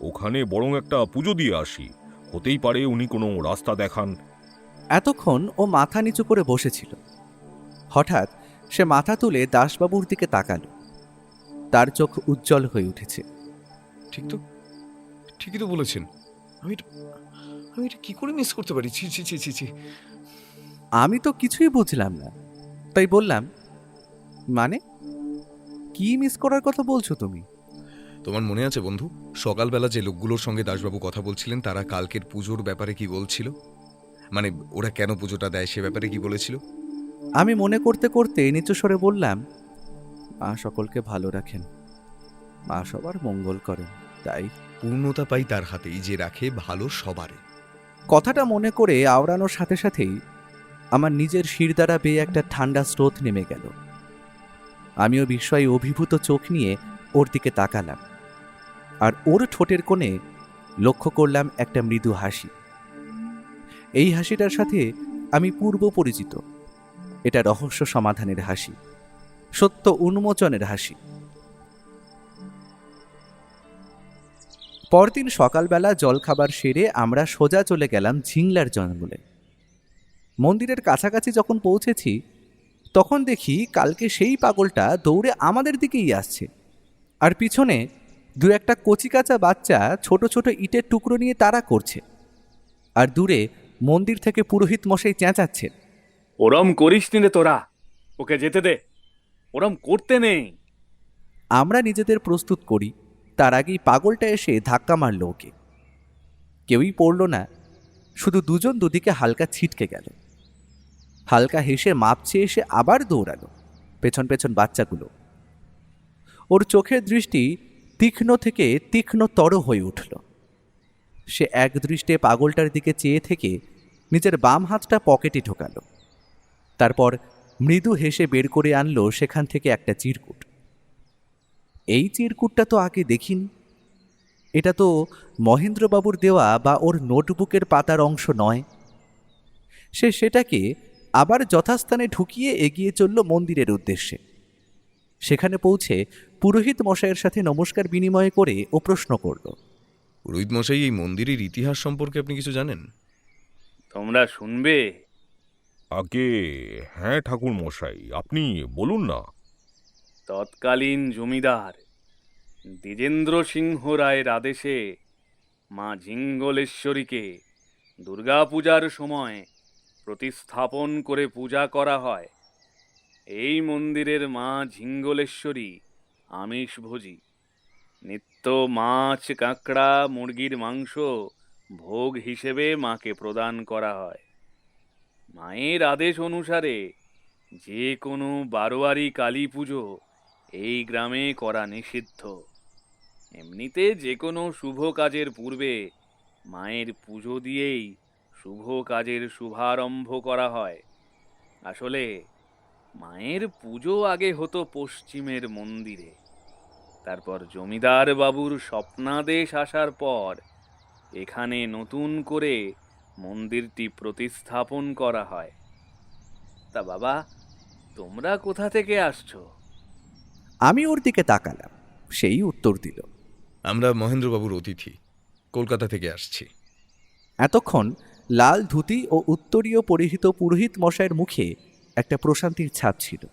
ওখানে বরং একটা পুজো দিয়ে আসি, হতেই পারে উনি কোনো রাস্তা দেখান। এতক্ষণ ও মাথা নিচু করে বসেছিল। হঠাৎ সে মাথা তুলে দাসবাবুর দিকে তাকালো। তার চোখ উজ্জ্বল হয়ে উঠেছে। ঠিক তো, ঠিকই তো বলেছেন। আমি এটা কি করে মিস করতে পারি? ছি ছি ছি ছি ছি। আমি তো কিছুই বুঝলাম না, তাই বললাম, মানে কি মিস করার কথা বলছো তুমি? তোমার মনে আছে বন্ধু, সকালবেলা যে লোকগুলোর সঙ্গে দাসবাবু কথা বলছিলেন, তারা কালকের পুজোর ব্যাপারে কি বলছিল? মানে ওরা কেন পুজোটা দেয় সে ব্যাপারে কি বলেছিল? আমি মনে করতে করতে নিচু স্বরে বললাম, মা সকলকে ভালো রাখেন, মা সবার মঙ্গল করেন, তাই। পূর্ণতা পাই তার হাতেই, যে রাখে ভালো সবারে। কথাটা মনে করে আওড়ানোর সাথে সাথেই আমার নিজের শিরদাঁড়া বেয়ে একটা ঠান্ডা স্রোত নেমে গেল। আমিও বিস্ময়ে অভিভূত চোখ নিয়ে ওর দিকে তাকালাম, আর ওর ঠোঁটের কোণে লক্ষ্য করলাম একটা মৃদু হাসি। এই হাসিটার সাথে আমি পূর্ব পরিচিত। এটা রহস্য সমাধানের হাসি, সত্য উন্মোচনের হাসি। পরদিন সকালবেলা জলখাবার সেরে আমরা সোজা চলে গেলাম ঝিংলার জঙ্গলে। মন্দিরের কাছাকাছি যখন পৌঁছেছি, তখন দেখি কালকে সেই পাগলটা দৌড়ে আমাদের দিকেই আসছে, আর পিছনে দু একটা কচিকাঁচা বাচ্চা ছোট ছোট ইটের টুকরো নিয়ে তাড়া করছে, আর দূরে মন্দির থেকে পুরোহিত মশাই চেঁচাচ্ছেন, ওরম করিস নি রে তোরা, ওকে যেতে দে, ওরম করতে নেই। আমরা নিজেদের প্রস্তুত করি, তার আগেই পাগলটা এসে ধাক্কা মারল ওকে। কেউই পড়ল না, শুধু দুজন দুদিকে হালকা ছিটকে গেল। হালকা হেসে মাপছে এসে আবার দৌড়ালো পেছন পেছন বাচ্চাগুলো। ওর চোখের দৃষ্টি তীক্ষ্ণ থেকে তীক্ষ্ণতর হয়ে উঠল। সে এক দৃষ্টে পাগলটার দিকে চেয়ে থেকে নিজের বাম হাতটা পকেটে ঢোকালো, তারপর মৃদু হেসে বের করে আনলো সেখান থেকে একটা চিরকুট। এই চিরকুটটা তো আগে দেখিনি। এটা তো মহেন্দ্রবাবুর দেওয়া বা ওর নোটবুকের পাতার অংশ নয়। সে সেটাকে আবার যথাস্থানে ঢুকিয়ে এগিয়ে চলল মন্দিরের উদ্দেশ্যে। সেখানে পৌঁছে পুরোহিত মশাইয়ের সাথে নমস্কার বিনিময় করে ও প্রশ্ন করল, পুরোহিত মশাই, এই মন্দিরের ইতিহাস সম্পর্কে আপনি কিছু জানেন? তোমরা শুনবে? আগে হ্যাঁ ঠাকুর মশাই, আপনি বলুন না। তৎকালীন জমিদার দ্বিজেন্দ্র সিংহ রায়ের আদেশে মা ঝিঙ্গলেশ্বরীকে দুর্গাপূজার সময় প্রতিস্থাপন করে পূজা করা হয়। এই মন্দিরের মা ঝিঙ্গলেশ্বরী আমিষভোজী। নিত্য মাছ, কাঁকড়া, মুরগির মাংস ভোগ হিসেবে মাকে প্রদান করা হয়। মায়ের আদেশ অনুসারে যে কোনো বারোয়ারি কালী পুজো এই গ্রামে করা নিষিদ্ধ। এমনিতে যে কোনো শুভ কাজের পূর্বে মায়ের পুজো দিয়েই শুভ কাজের শুভারম্ভ করা হয়। আসলে মায়ের পুজো আগে হতো পশ্চিমের মন্দিরে, তারপর জমিদার বাবুর স্বপ্নাদেশ আসার পর এখানে নতুন করে মন্দিরটি প্রতিস্থাপন করা হয়। তা বাবা, তোমরা কোথা থেকে আসছো? আমি ওর দিকে তাকালাম। সেই উত্তর দিল, আমরা মহেন্দ্রবাবুর অতিথি, কলকাতা থেকে আসছি। এতক্ষণ লাল ধুতি ও উত্তরীয় পরিহিত পুরোহিত মশাইয়ের মুখে একটা প্রশান্তির ছাপ ছিল,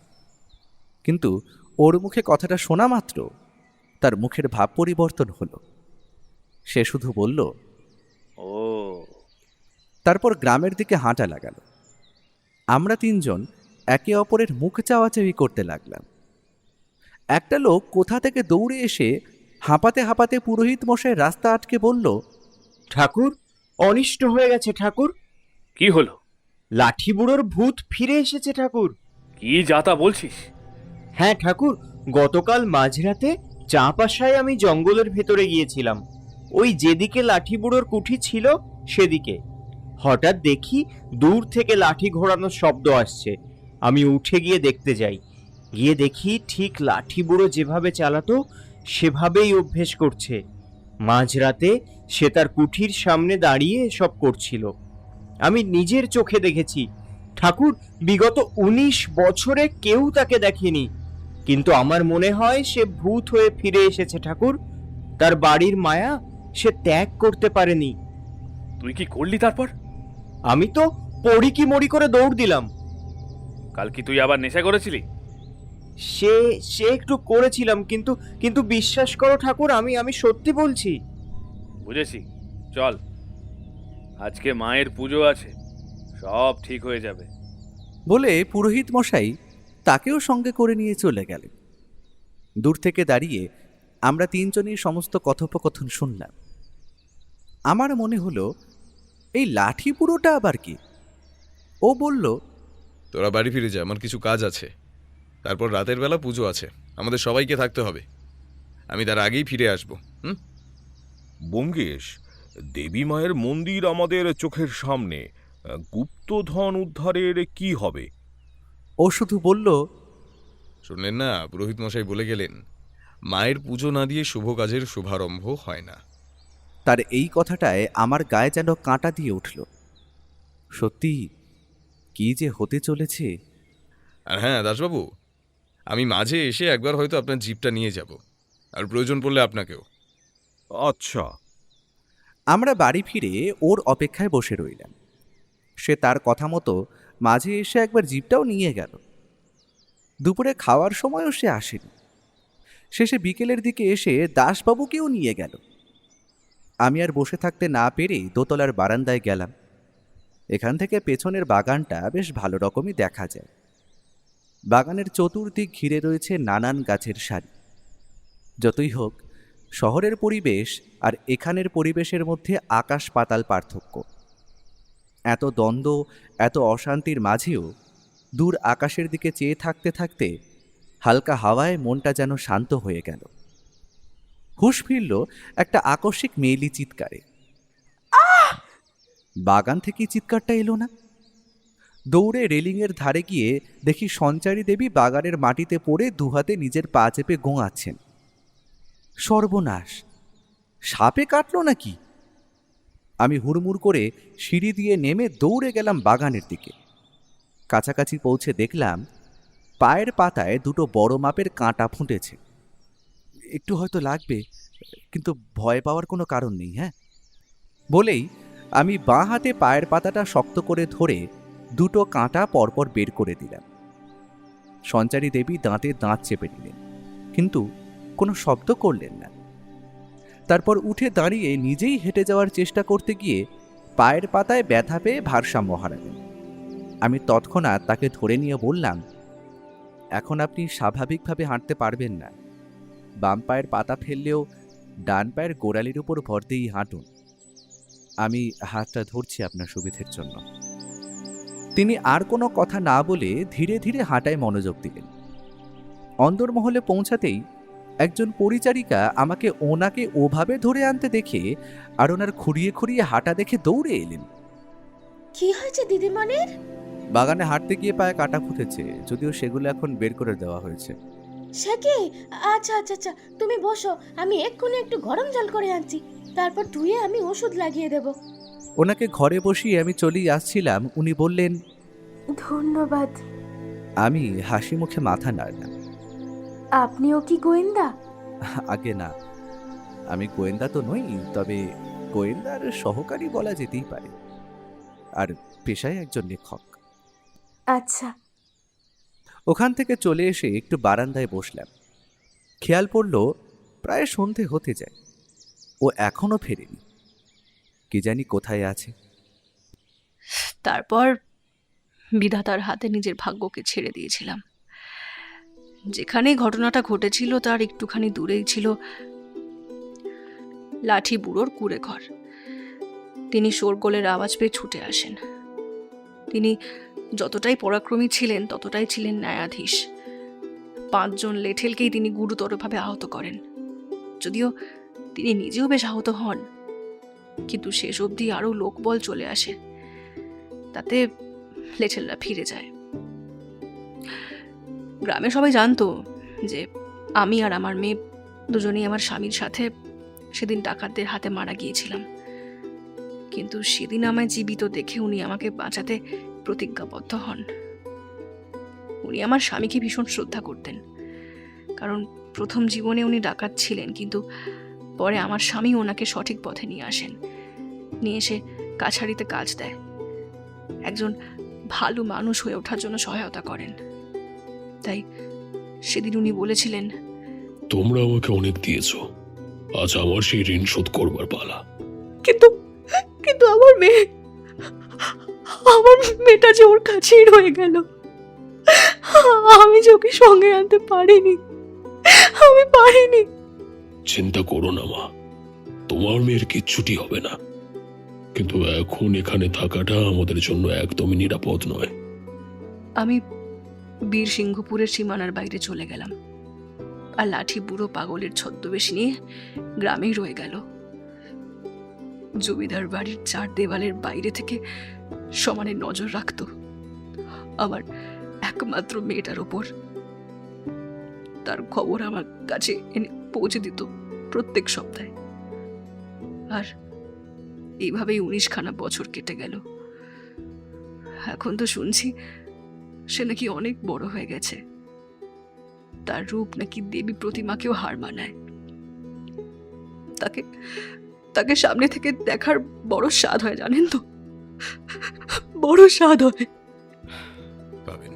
কিন্তু ওর মুখে কথাটা শোনা মাত্র তার মুখের ভাব পরিবর্তন হলো। সে শুধু বলল, ও তারপর গ্রামের দিকে হাঁটা লাগালো। আমরা তিনজন একে অপরের মুখ চাওয়াচাওয়ি করতে লাগলাম। একটা লোক কোথা থেকে দৌড়ে এসে হাঁপাতে হাঁপাতে পুরোহিত মশাই রাস্তা আটকে বলল, ঠাকুর, অনিষ্ট হয়ে গেছে ঠাকুর। কি হলো? লাঠি বুড়োর ভূত ফিরে এসেছে ঠাকুর। কি যাতা বলছিস? হ্যাঁ ঠাকুর, গতকাল মাঝরাতে চাঁপাশায় আমি জঙ্গলের ভেতরে গিয়েছিলাম। ওই যেদিকে লাঠি বুড়োর কুঠি ছিল সেদিকে। হঠাৎ দেখি দূর থেকে লাঠি ঘোরানোর শব্দ আসছে। আমি উঠে গিয়ে দেখতে যাই। গিয়ে দেখি ঠিক লাঠি বুড়ো যেভাবে চালাতো সেভাবেই অভ্যেস করছে। মাঝরাতে সে তার কুঠির সামনে দাঁড়িয়ে সব করছিল। আমি নিজের চোখে দেখেছি ঠাকুর। বিগত 19 বছরে কেউ তাকে দেখেনি, কিন্তু আমার মনে হয় সে ভূত হয়ে ফিরে এসেছে ঠাকুর। তার বাড়ির মায়া সে ত্যাগ করতে পারেনি। তুই কি করলি তারপর? আমি তো পড়ি কি মরি করে দৌড় দিলাম। কাল কি তুই আবার নেশা করেছিলি? সে সে একটু করেছিলাম, কিন্তু কিন্তু বিশ্বাস করো ঠাকুর, আমি সত্যি বলছি। বুঝেছি, চল, আজকে মায়ের পুজো আছে, সব ঠিক হয়ে যাবে। বলে পুরোহিত মশাই তাকেও সঙ্গে করে নিয়ে চলে গেলেন। দূর থেকে দাঁড়িয়ে আমরা তিনজনই সমস্ত কথোপকথন শুনলাম। আমার মনে হলো, এই লাঠি পুরোটা আবার কি? ও বলল, তোরা বাড়ি ফিরে যা, আমার কিছু কাজ আছে। তারপর রাতের বেলা পুজো আছে, আমাদের সবাইকে থাকতে হবে। আমি তার আগেই ফিরে আসবো। ব্যোমকেশ, দেবী মায়ের মন্দির আমাদের চোখের সামনে, গুপ্তধন উদ্ধারের কি হবে? ও শুধু বলল, শুনলেন না, পুরোহিত মশাই বলে গেলেন, মায়ের পুজো না দিয়ে শুভ কাজের শুভারম্ভ হয় না। তার এই কথাটায় আমার গায়ে যেন কাঁটা দিয়ে উঠল। সত্যি কি যে হতে চলেছে। আর হ্যাঁ দাসবাবু, আমি মাঝে এসে একবার হয়তো আপনার জিপটা নিয়ে যাব, আর প্রয়োজন পড়লে আপনাকেও। আচ্ছা। আমরা বাড়ি ফিরে ওর অপেক্ষায় বসে রইলাম। সে তার কথা মতো মাঝে এসে একবার জিপটাও নিয়ে গেল। দুপুরে খাওয়ার সময়ও সে আসেনি। শেষে বিকেলের দিকে এসে দাসবাবুকেও নিয়ে গেল। আমি আর বসে থাকতে না পেরে দোতলার বারান্দায় গেলাম। এখান থেকে পেছনের বাগানটা বেশ ভালো রকমই দেখা যায়। বাগানের চতুর্দিক ঘিরে রয়েছে নানান গাছের সারি। যতই হোক, শহরের পরিবেশ আর এখানের পরিবেশের মধ্যে আকাশ পাতাল পার্থক্য। এত দ্বন্দ্ব, এত অশান্তির মাঝেও দূর আকাশের দিকে চেয়ে থাকতে থাকতে হালকা হাওয়ায় মনটা যেন শান্ত হয়ে গেল। হুঁশ ফিরল একটা আকস্মিক মেয়েলি চিৎকারে। বাগান থেকে চিৎকারটা এলো না। দৌড়ে রেলিংয়ের ধারে গিয়ে দেখি সঞ্চারী দেবী বাগানের মাটিতে পড়ে দুহাতে নিজের পা চেপে গোঙাচ্ছেন। সর্বনাশ! সাপে কাটল নাকি? আমি হুড়মুড় করে সিঁড়ি দিয়ে নেমে দৌড়ে গেলাম বাগানের দিকে। কাছাকাছি পৌঁছে দেখলাম পায়ের পাতায় দুটো বড় মাপের কাঁটা ফুটেছে। একটু হয়তো লাগবে, কিন্তু ভয় পাওয়ার কোনো কারণ নেই। হ্যাঁ, বলেই আমি বাঁ হাতে পায়ের পাতাটা শক্ত করে ধরে দুটো কাঁটা পরপর বের করে দিলাম। সঞ্চারী দেবী দাঁতে দাঁত চেপে নিলেন, কিন্তু কোনো শব্দ করলেন না। তারপর উঠে দাঁড়িয়ে নিজেই হেঁটে যাওয়ার চেষ্টা করতে গিয়ে পায়ের পাতায় ব্যথা পেয়ে ভারসাম্য হারালেন। আমি তৎক্ষণাৎ তাকে ধরে নিয়ে বললাম, এখন আপনি স্বাভাবিকভাবে হাঁটতে পারবেন না। বাম পায়ের পাতা ফেললেও ডান পায়ের গোড়ালির উপর ভর দিয়েই হাঁটুন। আমি হাতটা ধরছি আপনার সুবিধের জন্য। তিনি আর কোনো কথা না বলে ধীরে ধীরে হাঁটায় মনোযোগ দিলেন। অন্দরমহলে পৌঁছাতেই একজন পরিচারিকা আমাকে ওনাকে ওভাবে ধরে আনতে দেখে আর ওনার খুঁড়িয়ে খুঁড়িয়ে হাঁটা দেখে দৌড়ে এলেন। কি হয়েছে দিদিমণির? বাগানে হাঁটতে গিয়ে পায়ে কাটা ফুটেছে, যদিও সেগুলো এখন বের করে দেওয়া হয়েছে। সে কি? আচ্ছা আচ্ছা আচ্ছা, তুমি বসো, আমি এক্ষুনি একটু গরম জল করে আনছি, তারপর ধুয়ে আমি ওষুধ লাগিয়ে দেব। ওনাকে ঘরে বসিয়ে আমি চলেই আসছিলাম, উনি বললেন, ধন্যবাদ। আমি হাসি মুখে মাথা নাড়লাম। আপনিও কি গোয়েন্দা? আগে না, আমি গোয়েন্দা তো নই, তবে গোয়েন্দার সহকারী বলা যেতেই পারে, আর পেশায় একজন লেখক। আচ্ছা। ওখান থেকে চলে এসে একটু বারান্দায় বসলাম। খেয়াল পড়ল প্রায় সন্ধে হতে যায়, ও এখনো ফেরেনি। কি জানি কোথায় আছে। তারপর বিধাতার হাতে নিজের ভাগ্যকে ছেড়ে দিয়েছিলাম। যেখানে ঘটনাটা ঘটেছিল তার একটুখানি দূরেই ছিল লাঠি বুড়োর কুঁড়ে ঘর। তিনি শোরগোলের আওয়াজ পেয়ে ছুটে আসেন। তিনি যতটাই পরাক্রমী ছিলেন ততটাই ছিলেন ন্যায়াধীশ। 5 জন লেঠেলকেই তিনি গুরুতরভাবে আহত করেন। যদিও তিনি নিজেও বেশ আহত হন, কিন্তু শেষ অবধি আরও লোকবল চলে আসে, তাতে লেঠেলরা ফিরে যায়। গ্রামে সবাই জানতো যে আমি আর আমার মেয়ে দুজনেই আমার স্বামীর সাথে সেদিন ডাকাতদের হাতে মারা গিয়েছিলাম। কিন্তু সেদিন আমায় জীবিত দেখে উনি আমাকে বাঁচাতে প্রতিজ্ঞাবদ্ধ হন। উনি আমার স্বামীকে ভীষণ শ্রদ্ধা করতেন, কারণ প্রথম জীবনে উনি ডাকাত ছিলেন, কিন্তু পরে আমার স্বামী ওনাকে সঠিক পথে নিয়ে আসেন, নিয়ে এসে কাছারিতে কাজ দেয়, একজন ভালো মানুষ হয়ে ওঠার জন্য সহায়তা করেন। তাই সেদিন উনি বলেছিলেন, তোমরা আমাকে অনেক দিয়েছো, আজ আমার সেই ঋণ শোধ করবার পালা। কিন্তু কিন্তু আমার মেয়েটা যে ওর কাছেই রয়ে গেল। আমি যে ওকে সঙ্গে আনতে পারিনি, আমি পারিনি। চিন্তা করো না মা, তোমার মেয়ের কিচ্ছুটি হবে না, কিন্তু এখন এখানে থাকাটা আমাদের জন্য একদমই নিরাপদ নয়। আমি বীর সিংহপুরের সীমানার বাইরে চলে গেলাম, আর লাঠি বুড়ো পাগলের ছদ্মবেশ নিয়ে গ্রামেই রয়ে গেল। জমিদার বাড়ির 4 দেওয়ালের বাইরে থেকে সমানে নজর রাখত আমার একমাত্র মেয়েটার ওপর। তার খবর আমার কাছে এনে পৌঁছে দিত প্রত্যেক সপ্তাহে। আর এইভাবেই 19খানা বছর কেটে গেল। এখন তো শুনছি সে নাকি অনেক বড় হয়ে গেছে, তার রূপ নাকি দেবী প্রতিমাকেও হার মানায়। তাকে সামনে থেকে দেখার বড় স্বাদ হয়, জানেন তো, বড় স্বাদ হয়। পাবেন,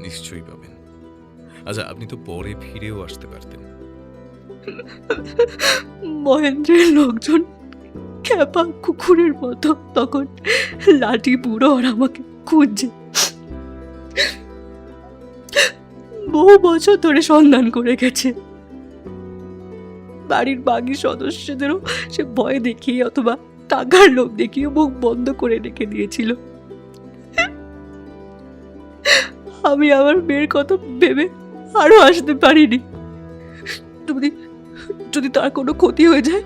নিশ্চয়ই পাবেন। আচ্ছা, আপনি তো পরে ফিরেও আসতে পারতেন। মহেন্দ্রের লোকজন খ্যাপা কুকুরের মতো তখন লাঠি বুড়ো আর আমাকে খুঁজছে। বহু বছর ধরে সন্ধান করে গেছে। বাড়ির বাকি সদস্যদেরও সে ভয় দেখিয়ে অথবা টাকার লোভ দেখিয়ে মুখ বন্ধ করে রেখে দিয়েছিল। আমি আমার মেয়ের কথা ভেবে আরো আসতে পারিনি। যদি তার কোনো ক্ষতি হয়ে যায়।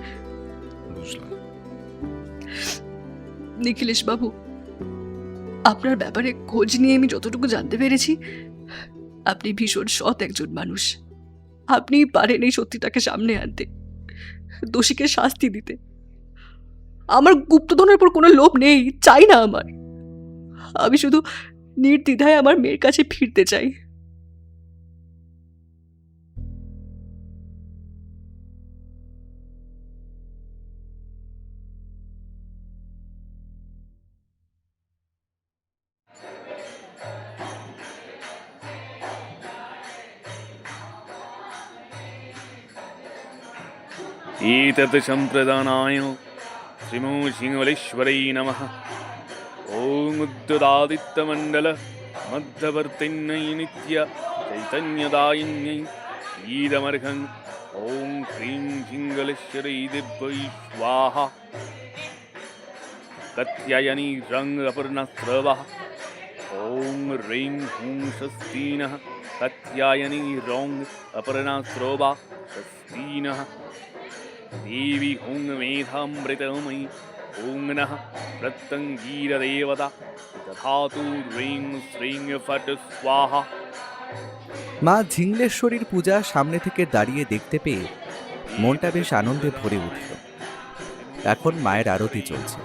নিখিলেশ বাবু, আপনার ব্যাপারে খোঁজ নিয়ে আমি যতটুকু জানতে পেরেছি, আপনি ভীষণ সৎ একজন মানুষ। আপনি পারেন এই সত্যিটাকে সামনে আনতে, দোষীকে শাস্তি দিতে। আমার গুপ্তধনের উপর কোনো লোভ নেই, চাই না আমার। আমি শুধু নির্দ্বিধায় আমার মেয়ের কাছে ফিরতে চাই। एतत् सम्प्रदानाय श्रीमो सिंहलेश्वरै नमः। ॐ उद्युदादित्यमण्डल मध्यवर्तिन्यै नित्य चैतन्यदायिन्यै ईदमर्घं। ॐ ह्रीं सिंहलेश्वरै दिव्यै स्वाहा। कत्यायनी रङ् अपर्णस्रवः। ॐ ह्रीं हुं स्वस्तिनः। कत्यायनी रौङ् अपर्णस्रवा स्वस्तिनः। देवी हुं मेधामृतमयी। ॐ नः प्रत्यङ्गीरदेवता तथातु ह्रीं श्रीं फट् स्वाहा। মা ঝিংলেশ্বরীর পূজা সামনে থেকে দাঁড়িয়ে দেখতে পেয়ে মনটা বেশ আনন্দে ভরে উঠল। এখন মায়ের আরতি চলছে।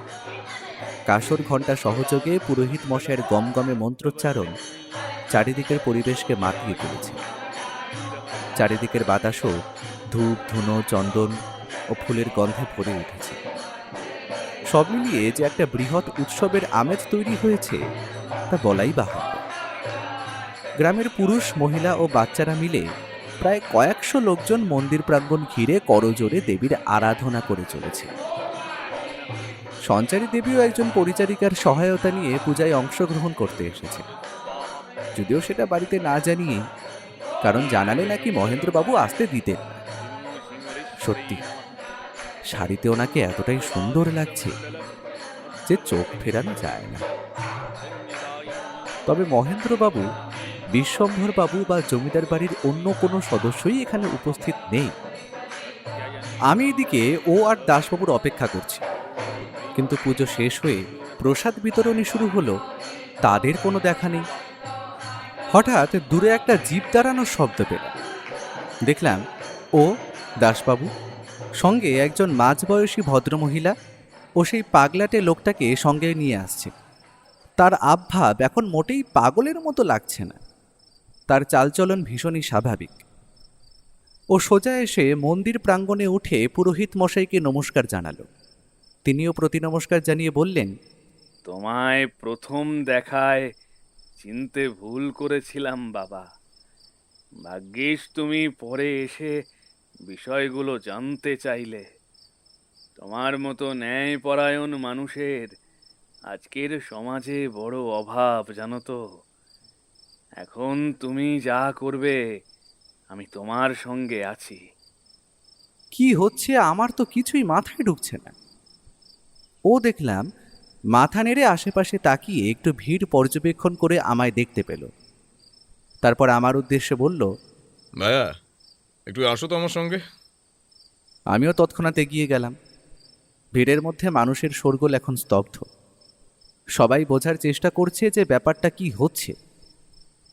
কাসর ঘণ্টা সহযোগে পুরোহিত মশাইয়ের গমগমে মন্ত্রোচ্চারণ চারিদিকের পরিবেশকে মাতিয়ে তুলেছে। চারিদিকের বাতাসও ধূপ ধুনো চন্দন ও ফুলের গন্ধে ভরে উঠেছে। সব মিলিয়ে যে একটা বৃহৎ উৎসবের আমেজ তৈরি হয়েছে তা বলাই বাহুল্য। গ্রামের পুরুষ মহিলা ও বাচ্চারা মিলে প্রায় কয়েকশো লোকজন মন্দির প্রাঙ্গণ ঘিরে করজোড়ে দেবীর আরাধনা করে চলেছে। সঞ্চারী দেবীও একজন পরিচারিকার সহায়তা নিয়ে পূজায় অংশগ্রহণ করতে এসেছে, যদিও সেটা বাড়িতে না জানিয়ে, কারণ জানালে নাকি মহেন্দ্রবাবু আসতে দিতেন না। সত্যি শাড়িতে ওনাকে এতটাই সুন্দর লাগছে যে চোখ ফেরানো যায় না। তবে মহেন্দ্রবাবু, বিশ্বম্ভরবাবু বা জমিদার বাড়ির অন্য কোনো সদস্যই এখানে উপস্থিত নেই। আমি এদিকে ও আর দাসবাবুর অপেক্ষা করছি, কিন্তু পুজো শেষ হয়ে প্রসাদ বিতরণী শুরু হলো, তাদের কোনো দেখা নেই। হঠাৎ দূরে একটা জিপ দাঁড়ানোর শব্দ পেলাম। দেখলাম ও, দাসবাবু, সঙ্গে একজন মাঝবয়সী ভদ্রমহিলা ও সেই পাগলাটে লোকটাকে সঙ্গে নিয়ে আসছে। তার আবভাব এখন মোটেই পাগলের মতো লাগছে না, তার চালচলন ভীষণই স্বাভাবিক। ও সোজা এসে মন্দির প্রাঙ্গণে উঠে পুরোহিত মশাইকে নমস্কার জানালো। তিনিও প্রতি নমস্কার জানিয়ে বললেন, তোমায় প্রথম দেখায় চিনতে ভুল করেছিলাম বাবা। ভাগ্যিস তুমি পরে এসে বিষয়গুলো জানতে চাইলে। তোমার মতো ন্যায়পরায়ণ মানুষের আজকের সমাজে বড় অভাব, জানো তো। এখন তুমি যা করবে আমি তোমার সঙ্গে আছি। কি হচ্ছে আমার তো কিছুই মাথায় ঢুকছে না। ও দেখলাম মাথা নেড়ে আশেপাশে তাকিয়ে একটু ভিড় পর্যবেক্ষণ করে আমায় দেখতে পেল। তারপর আমার উদ্দেশ্যে বলল, ভাইয়া একটু আসো তো আমার সঙ্গে। আমিও তৎক্ষণাৎ এগিয়ে গেলাম। ভিড়ের মধ্যে মানুষের শোরগোল এখন স্তব্ধ। সবাই বোঝার চেষ্টা করছে যে ব্যাপারটা কি হচ্ছে,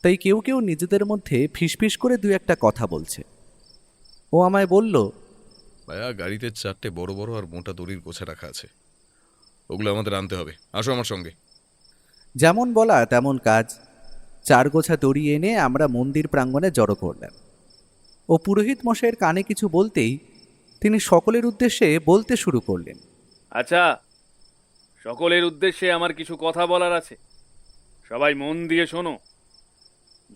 তাই কেউ কেউ নিজেদের মধ্যে ফিসফিস করে দু একটা কথা বলছে। ও আমায় বলল, ভাইয়া গাড়িতে 4টে বড় বড় আর মোটা দড়ির গোছা রাখা আছে, ওগুলো আমাদের আনতে হবে, আসো আমার সঙ্গে। যেমন বলা তেমন কাজ। 4 গোছা দড়ি এনে আমরা মন্দির প্রাঙ্গণে জড়ো করলাম। ও পুরোহিত মশাইয়ের কানে কিছু বলতেই তিনি সকলের উদ্দেশ্যে বলতে শুরু করলেন, আচ্ছা, সকলের উদ্দেশ্যে আমার কিছু কথা বলার আছে, সবাই মন দিয়ে শোনো।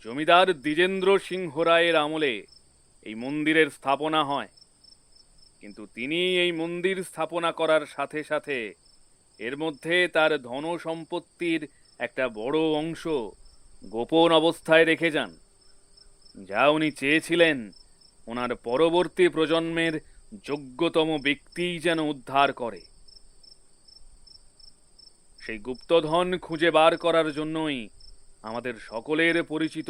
জমিদার দ্বিজেন্দ্র সিংহ রায়ের আমলে এই মন্দিরের স্থাপনা হয়, কিন্তু তিনি এই মন্দির স্থাপনা করার সাথে সাথে এর মধ্যে তার ধন সম্পত্তির একটা বড় অংশ গোপন অবস্থায় রেখে যান, যা উনি চেয়েছিলেন ওনার পরবর্তী প্রজন্মের যোগ্যতম ব্যক্তিই যেন উদ্ধার করে। সেই গুপ্তধন খুঁজে বার করার জন্যই আমাদের সকলের পরিচিত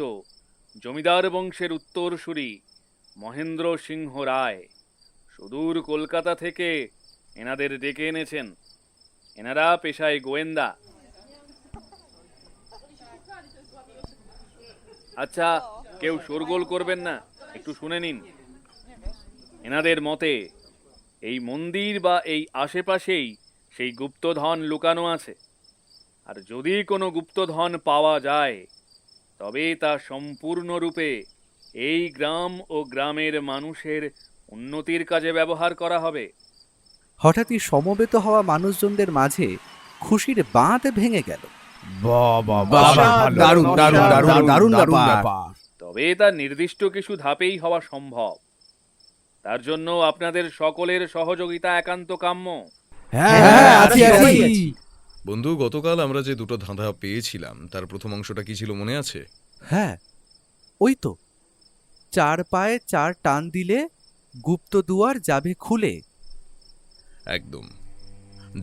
জমিদার বংশের উত্তরসূরি মহেন্দ্র সিংহ রায় সুদূর কলকাতা থেকে এনাদের ডেকে এনেছেন। এনারা পেশায় গোয়েন্দা। আচ্ছা, কেউ শোরগোল করবেন না, একটু শুনে নিন। এনাদের মতে এই মন্দির বা এই আশেপাশেই সেই গুপ্তধন লুকানো আছে, আর যদি কোনো গুপ্তধন পাওয়া যায় তবে তা সম্পূর্ণরূপে এই গ্রাম ও গ্রামের মানুষের উন্নতির কাজে ব্যবহার করা হবে। হঠাৎই সমবেত হওয়া মানুষজনদের মাঝে খুশির বাঁধ ভেঙে গেল। তবে তা নির্দিষ্ট কিছু ধাপেই হওয়া সম্ভব। তার জন্য আপনাদের সকলের সহযোগিতা একান্ত কাম্য। বন্ধু, গতকাল আমরা যে 2টো ধাঁধা পেয়েছিলাম তার প্রথম অংশটা কি ছিল মনে আছে? হ্যাঁ, ওই তো, 4 পায়ে 4 টান দিলে গুপ্ত দুয়ার যাবে খুলে। একদম।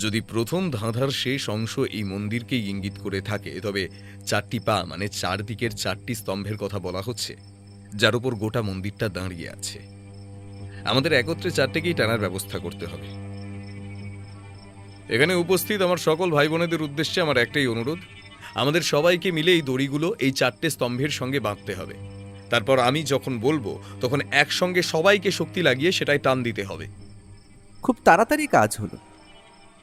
যদি প্রথম ধাঁধার শেষ অংশ এই মন্দিরকেই ইঙ্গিত করে থাকে, তবে 4টি পা মানে 4 দিকের 4টি স্তম্ভের কথা বলা হচ্ছে, যার উপর গোটা মন্দিরটা দাঁড়িয়ে আছে। আমাদের একত্রে 4টেকেই টানার ব্যবস্থা করতে হবে। এখানে উপস্থিত আমার সকল ভাই বোনেদের উদ্দেশ্যে আমার একটাই অনুরোধ, আমাদের সবাইকে মিলে এই দড়িগুলো এই 4টে স্তম্ভের সঙ্গে বাঁধতে হবে। তারপর আমি যখন বলবো তখন একসঙ্গে সবাইকে শক্তি লাগিয়ে সেটাই টান দিতে হবে। খুব তাড়াতাড়ি কাজ হলো।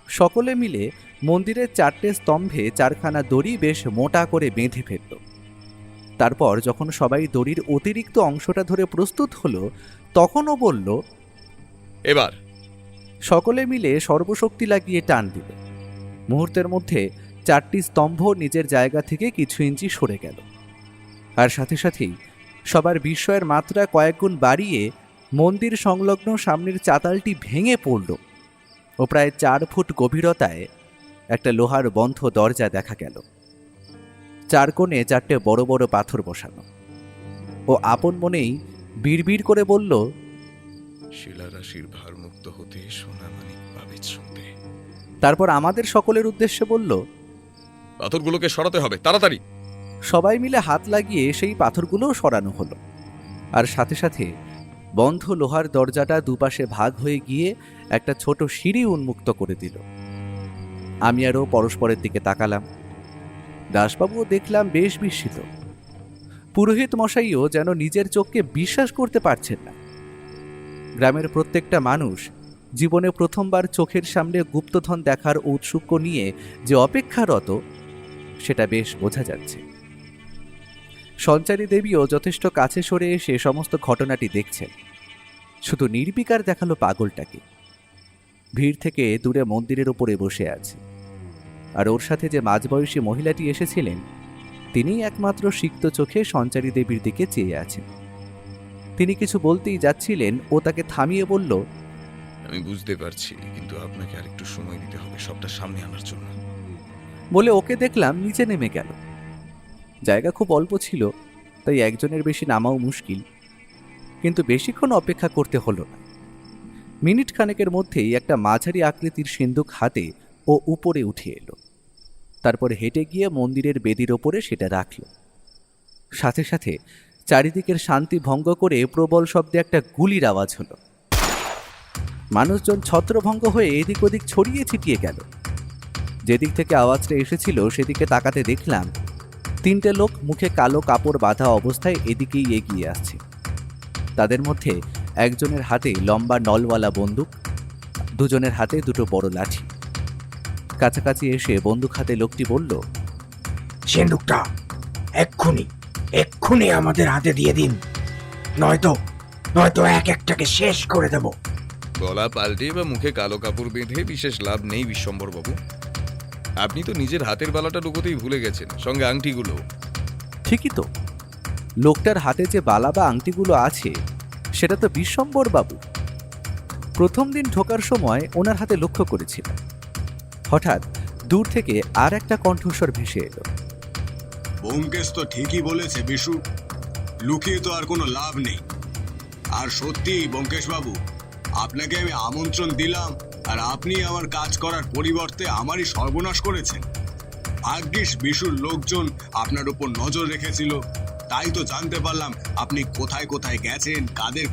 সকলে মিলে মন্দিরের 4টে স্তম্ভে 4খানা দড়ি বেশ মোটা করে বেঁধে ফেলল। তারপর যখন সবাই দড়ির অতিরিক্ত অংশটা ধরে প্রস্তুত হলো, তখনও বলল, এবার সকলে মিলে সর্বশক্তি লাগিয়ে টান দিল। মুহূর্তের মধ্যে 4টি স্তম্ভ নিজের জায়গা থেকে কিছু ইঞ্চি সরে গেল, আর সাথে সাথেই সবার বিস্ময়ের মাত্রা কয়েক গুণ বাড়িয়ে মন্দির সংলগ্ন সামনের চাতালটি ভেঙে পড়ল ও প্রায় 4 ফুট গভীরতায় একটা লোহার বন্ধ দরজা দেখা গেল। 4 কোণে 4টে বড় বড় পাথর বসানো। ও আপন মনেই বিড়বিড় করে বলল, শিলারাশির ভারমুক্ত হতে সোনামানিক পাবে ছুঁতে। তারপর আমাদের সকলের উদ্দেশ্যে বলল, পাথরগুলোকে সরাতে হবে তাড়াতাড়ি। সবাই মিলে হাত লাগিয়ে সেই পাথরগুলোও সরানো হলো, আর সাথে সাথে বন্ধ লোহার দরজাটা দুপাশে ভাগ হয়ে গিয়ে একটা ছোট সিঁড়ি উন্মুক্ত করে দিল। আমি আরও পরস্পরের দিকে তাকালাম। দাসবাবুও দেখলাম বেশ বিস্মিত। পুরোহিত মশাইও যেন নিজের চোখকে বিশ্বাস করতে পারছেন না। গ্রামের প্রত্যেকটা মানুষ জীবনে প্রথমবার চোখের সামনে গুপ্তধন দেখার ঔৎসুক্য নিয়ে যে অপেক্ষারত, সেটা বেশ বোঝা যাচ্ছে। সঞ্চারী দেবীও যথেষ্ট কাছে সরে এসে সমস্ত ঘটনাটি দেখছেন। শুধু নির্বিকার দেখালো পাগলটাকে। ভিড় থেকে দূরে মন্দিরের উপরে বসে আছে, আর ওর সাথে যে মাঝবয়সী মহিলাটি এসেছিলেন তিনিই একমাত্র সিক্ত চোখে সঞ্চারী দেবীর দিকে চেয়ে আছেন। তিনি কিছু বলতেই যাচ্ছিলেন, ও তাকে থামিয়ে বলল, আমি বুঝতে পারছি, কিন্তু আপনাকে আরেকটু সময় দিতে হবে সবটা সামনে আনার জন্য। বলে ওকে দেখলাম নিচে নেমে গেল। জায়গা খুব অল্প ছিল, তাই একজনের বেশি নামাও মুশকিল, কিন্তু বেশিক্ষণ অপেক্ষা করতে হলো না। মিনিট খানেকের মধ্যেই একটা মাঝারি আকৃতির সিন্দুক হাতে ও উপরে উঠে এলো। তারপর হেঁটে গিয়ে মন্দিরের বেদির ওপরে সেটা রাখল। সাথে সাথে চারিদিকের শান্তি ভঙ্গ করে প্রবল শব্দে একটা গুলির আওয়াজ হলো। মানুষজন ছত্রভঙ্গ হয়ে এদিক ওদিক ছড়িয়ে ছিটিয়ে গেল। যেদিক থেকে আওয়াজটা এসেছিল সেদিকে তাকাতে দেখলাম 3টে লোক মুখে কালো কাপড় বাঁধা অবস্থায় এদিকেই এগিয়ে আসছে। তাদের মধ্যে একজনের হাতে লম্বা নলওয়ালা বন্দুক, দুজনের হাতে 2টো বড় লাঠি। কাছাকাছি এসে বন্দুক হাতে লোকটি বলল, সিন্দুকটা এক্ষুনি আমাদের হাতে দিয়ে দিন, নয়তো এক একটাকে শেষ করে দেব। গলা পাল্টে বা মুখে কালো কাপড় বেঁধে বিশেষ লাভ নেই বিশ্বম্বর বাবু। আপনি তো নিজের হাতের বালাটা ঢুকোতেই ভুলে গেছেন, সঙ্গে আংটিগুলো। ঠিকই তো, লোকটার হাতে যে বালা বা আংটিগুলো আছে সেটা তো বিশ্বম্বর বাবু। প্রথম দিন ঢোকার সময় ওনার হাতে লক্ষ্য করেছিলাম। হঠাৎ দূর থেকে আর একটা কণ্ঠস্বর ভেসে এলো, ব্যোমকেশ তো ঠিকই বলেছে বিশু, লুকিয়ে তো আর কোনো লাভ নেই। আর সত্যি ব্যোমকেশ বাবু, আপনাকে আমি আমন্ত্রণ দিলাম আর আপনি আমার কাজ করার পরিবর্তে আমারই সর্বনাশ করেছেন। ভাগ্যিস বিশুর লোকজন আপনার উপর নজর রেখেছিল, তাই তো জানতে পারলাম আপনি কোথায় কোথায় গেছেন,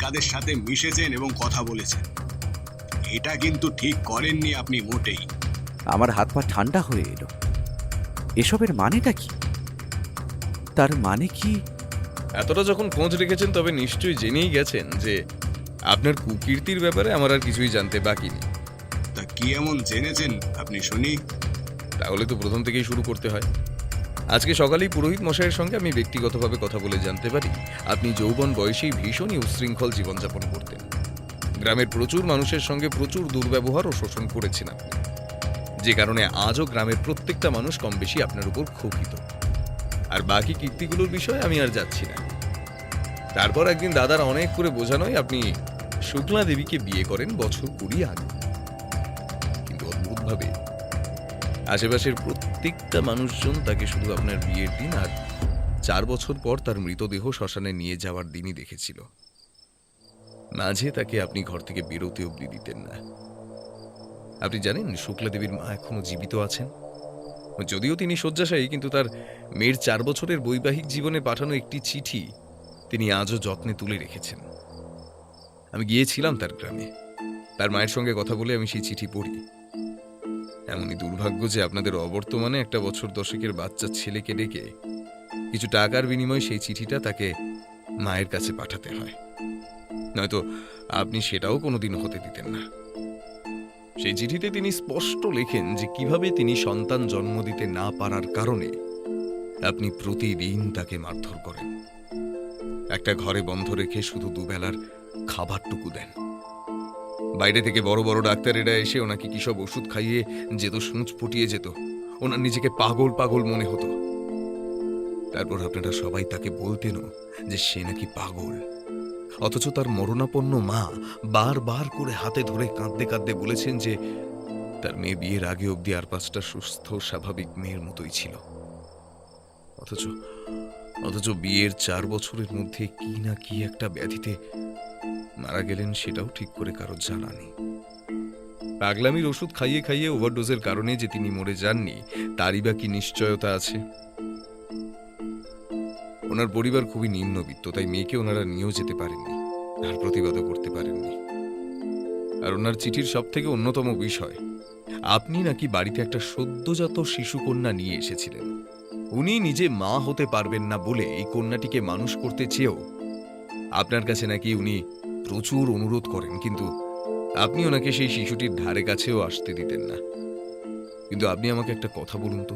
কাদের সাথে মিশেছেন এবং কথা বলেছেন। এটা কিন্তু ঠিক করেননি আপনি মোটেই। আমার হাত পা ঠান্ডা হয়ে এলো। এসবের মানেটা কি? তার মানে কি? এতটা যখন খোঁজ রেখেছেন তবে নিশ্চয়ই জেনেই গেছেন যে আপনার কুকীর্তির ব্যাপারে আমার আর কিছুই জানতে বাকি নেই। তা কি এমন জেনেছেন আপনি শুনি? তাহলে তো প্রথম থেকেই শুরু করতে হয়। আজকে সকালেই পুরোহিত মশাইয়ের সঙ্গে আমি ব্যক্তিগতভাবে কথা বলে জানতে পারি আপনি যৌবন বয়সেই ভীষণই উচ্ছৃঙ্খল জীবনযাপন করতেন। গ্রামের প্রচুর মানুষের সঙ্গে প্রচুর দুর্ব্যবহার ও শোষণ করেছেন আপনি, যে কারণে আজও গ্রামের প্রত্যেকটা মানুষ কম বেশি আপনার উপর ক্ষোভিত। আর বাকি কীর্তিগুলোর বিষয়ে আমি আর যাচ্ছি না। তারপর একদিন দাদার অনেক করে বোঝানোয় আপনি শুক্লা দেবীকে বিয়ে করেন বছর 20 আগে। কিন্তু অদ্ভুতভাবে আশেপাশের প্রত্যেকটা মানুষজন তাকে শুধু আপনার বিয়ের দিন আর 4 বছর পর তার মৃতদেহ শ্মশানে নিয়ে যাওয়ার দিনই দেখেছিল। মাঝে তাকে আপনি ঘর থেকে বেরোতে অবধি দিতেন না। আপনি জানেন শুক্লা দেবীর মা এখনো জীবিত আছেন। যদিও তিনি শয্যাশায়ী, কিন্তু তার মেয়ের 4 বছরের বৈবাহিক জীবনে পাঠানো একটি চিঠি তিনি আজও যত্নে তুলে রেখেছেন। আমি গিয়েছিলাম তার গ্রামে, তার মায়ের সঙ্গে কথা বলে আমি সেই চিঠি পড়ি। এমনই দুর্ভাগ্য যে আপনাদের অবর্তমানে একটা বছর 10-এর বাচ্চা ছেলেকে ডেকে কিছু টাকার বিনিময়ে সেই চিঠিটা তাকে মায়ের কাছে পাঠাতে হয়, নয়তো আপনি সেটাও কোনোদিন হতে দিতেন না। সেই চিঠিতে তিনি স্পষ্ট লেখেন যে কিভাবে তিনি সন্তান জন্ম দিতে না পারার কারণে আপনি প্রতিদিন তাকে মারধর করেন। একটা ঘরে বন্ধ রেখে শুধু দুবেলার খাবারটুকু দেন। বাইরে থেকে বড় বড় ডাক্তারেরা এসে ওনাকে কি সব ওষুধ খাইয়ে যেত, সূঁচ ফুটিয়ে যেত। ওনার নিজেকে পাগল পাগল মনে হতো। তারপর আপনারা সবাই তাকে বলতেনও যে সে নাকি পাগল, অথচ তার মরণাপন্ন মা বারবার করে হাতে ধরে কাঁদতে কাঁদতে বলেছেন যে তার মেয়ে বিয়ের আগে অবধি আর 5টা সুস্থ স্বাভাবিক মেয়ের মতোই ছিল। অথচ বিয়ের 4 বছরের মধ্যে কি না কি একটা ব্যাধিতে মারা গেলেন, সেটাও ঠিক করে কারো জানা নেই। পাগলামির ওষুধ খাইয়ে খাইয়ে ওভারডোজের কারণে যে তিনি মরে যাননি তারই বা কি নিশ্চয়তা আছে? ওনার পরিবার খুবই নিম্নবিত্ত, তাই মেয়েকে ওনারা নিয়েও যেতে পারেননি, আর প্রতিবাদও করতে পারেননি। আর ওনার চিঠির সব থেকে অন্যতম বিষয়, আপনি নাকি বাড়িতে একটা সদ্যজাত শিশুকন্যা নিয়ে এসেছিলেন। উনি নিজে মা হতে পারবেন না বলে এই কন্যাটিকে মানুষ করতে চেয়েও আপনার কাছে নাকি উনি প্রচুর অনুরোধ করেন, কিন্তু আপনি ওনাকে সেই শিশুটির ধারে কাছেও আসতে দিতেন না। কিন্তু আপনি আমাকে একটা কথা বলুন তো,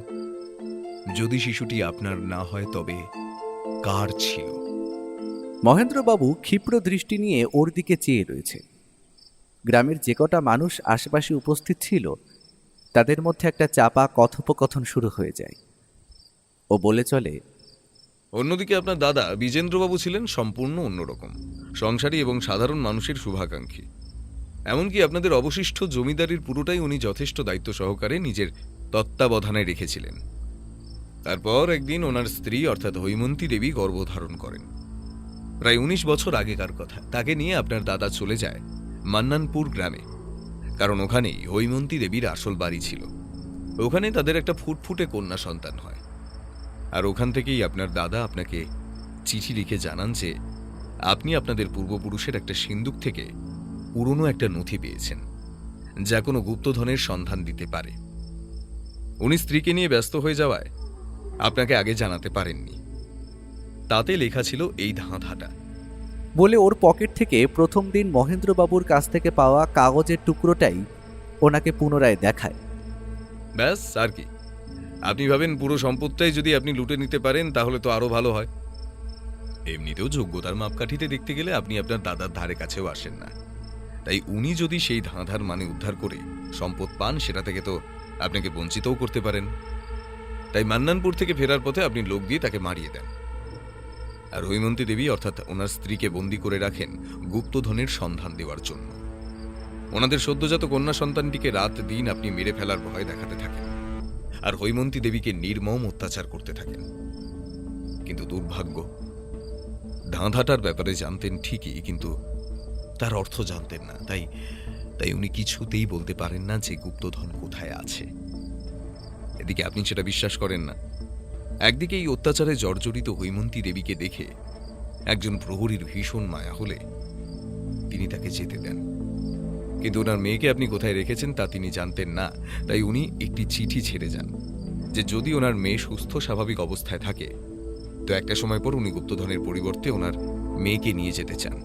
যদি শিশুটি আপনার না হয় তবে কার ছিল? মহেন্দ্রবাবু ক্ষিপ্র দৃষ্টি নিয়ে ওর দিকে চেয়ে রয়েছে। গ্রামের যে কটা মানুষ আশেপাশে উপস্থিত ছিল তাদের মধ্যে একটা চাপা কথোপকথন শুরু হয়ে যায়। ও বলে চলে, অন্যদিকে আপনার দাদা বিজেন্দ্রবাবু ছিলেন সম্পূর্ণ অন্যরকম, সংসারী এবং সাধারণ মানুষের শুভাকাঙ্ক্ষী। এমনকি আপনাদের অবশিষ্ট জমিদারির পুরোটাই উনি যথেষ্ট দায়িত্ব সহকারে নিজের তত্ত্বাবধানে রেখেছিলেন। তারপর একদিন ওনার স্ত্রী অর্থাৎ হৈমন্তী দেবী গর্ভধারণ করেন। প্রায় 19 বছর আগেকার কথা। তাকে নিয়ে আপনার দাদা চলে যায় মান্নানপুর গ্রামে, কারণ ওখানেই হৈমন্তী দেবীর আসল বাড়ি ছিল। ওখানে তাদের একটা ফুটফুটে কন্যা সন্তান হয়। আর ওখান থেকেই আপনার দাদা আপনাকে চিঠি লিখে জানান যে আপনি আপনাদের পূর্বপুরুষের একটা সিন্দুক থেকে পুরনো একটা নথি পেয়েছেন, যা কোনো গুপ্তধনের সন্ধান দিতে পারে। উনি স্ত্রীকে নিয়ে ব্যস্ত হয়ে যাওয়ায় আপনাকে আগে জানাতে পারেননি। তাতে লেখা ছিল এই ধাঁধাটা। বলে ওর পকেট থেকে প্রথম দিন মহেন্দ্রবাবুর কাছ থেকে পাওয়া কাগজের টুকরোটাই ওনাকে পুনরায় দেখায়। ব্যাস, আর কি? আপনি ভাবেন পুরো সম্পদটাই যদি আপনি লুটে নিতে পারেন তাহলে তো আরো ভালো হয়। এমনিতেও যোগ্যতার মাপকাঠিতে দেখতে গেলে আপনি আপনার দাদার ধারে কাছেও আসেন না, তাই উনি যদি সেই ধাঁধার মানে উদ্ধার করে সম্পদ পান, সেটা থেকে তো আপনাকে বঞ্চিতও করতে পারেন। তাই মান্নানপুর থেকে ফেরার পথে আপনি লোক দিয়ে তাকে মারিয়ে দেন। আর হৈমন্তী দেবী অর্থাৎ ওনার স্ত্রীকে বন্দী করে রাখেন গুপ্তধনের সন্ধান দেওয়ার জন্য। ওনাদের সদ্যজাত কন্যা সন্তানটিকে রাত দিন আপনি মেরে ফেলার ভয় দেখাতে থাকেন, আর হৈমন্তী দেবীকে নির্মম অত্যাচার করতে থাকেন। কিন্তু দুর্ভাগ্য, ধাঁধাটার ব্যাপারে জানতেন ঠিকই, কিন্তু তার অর্থ জানতেন না। তাই উনি কিছুতেই বলতে পারেন না যে গুপ্তধন কোথায় আছে। এদিকে আপনি সেটা বিশ্বাস করেন না। একদিকে এই অত্যাচারে জর্জরিত হৈমন্তী দেবীকে দেখে একজন প্রহরীর ভীষণ মায়া হলে তিনি তাকে যেতে দেন, কিন্তু ওনার মেয়েকে আপনি কোথায় রেখেছেন তা তিনি জানতেন না। তাই উনি একটি চিঠি ছেড়ে যান যে যদি ওনার মেয়ে সুস্থ স্বাভাবিক অবস্থায় থাকে তো একটা সময় পর উনি গুপ্তধনের পরিবর্তে ওনার মেয়েকে নিয়ে যেতে চান।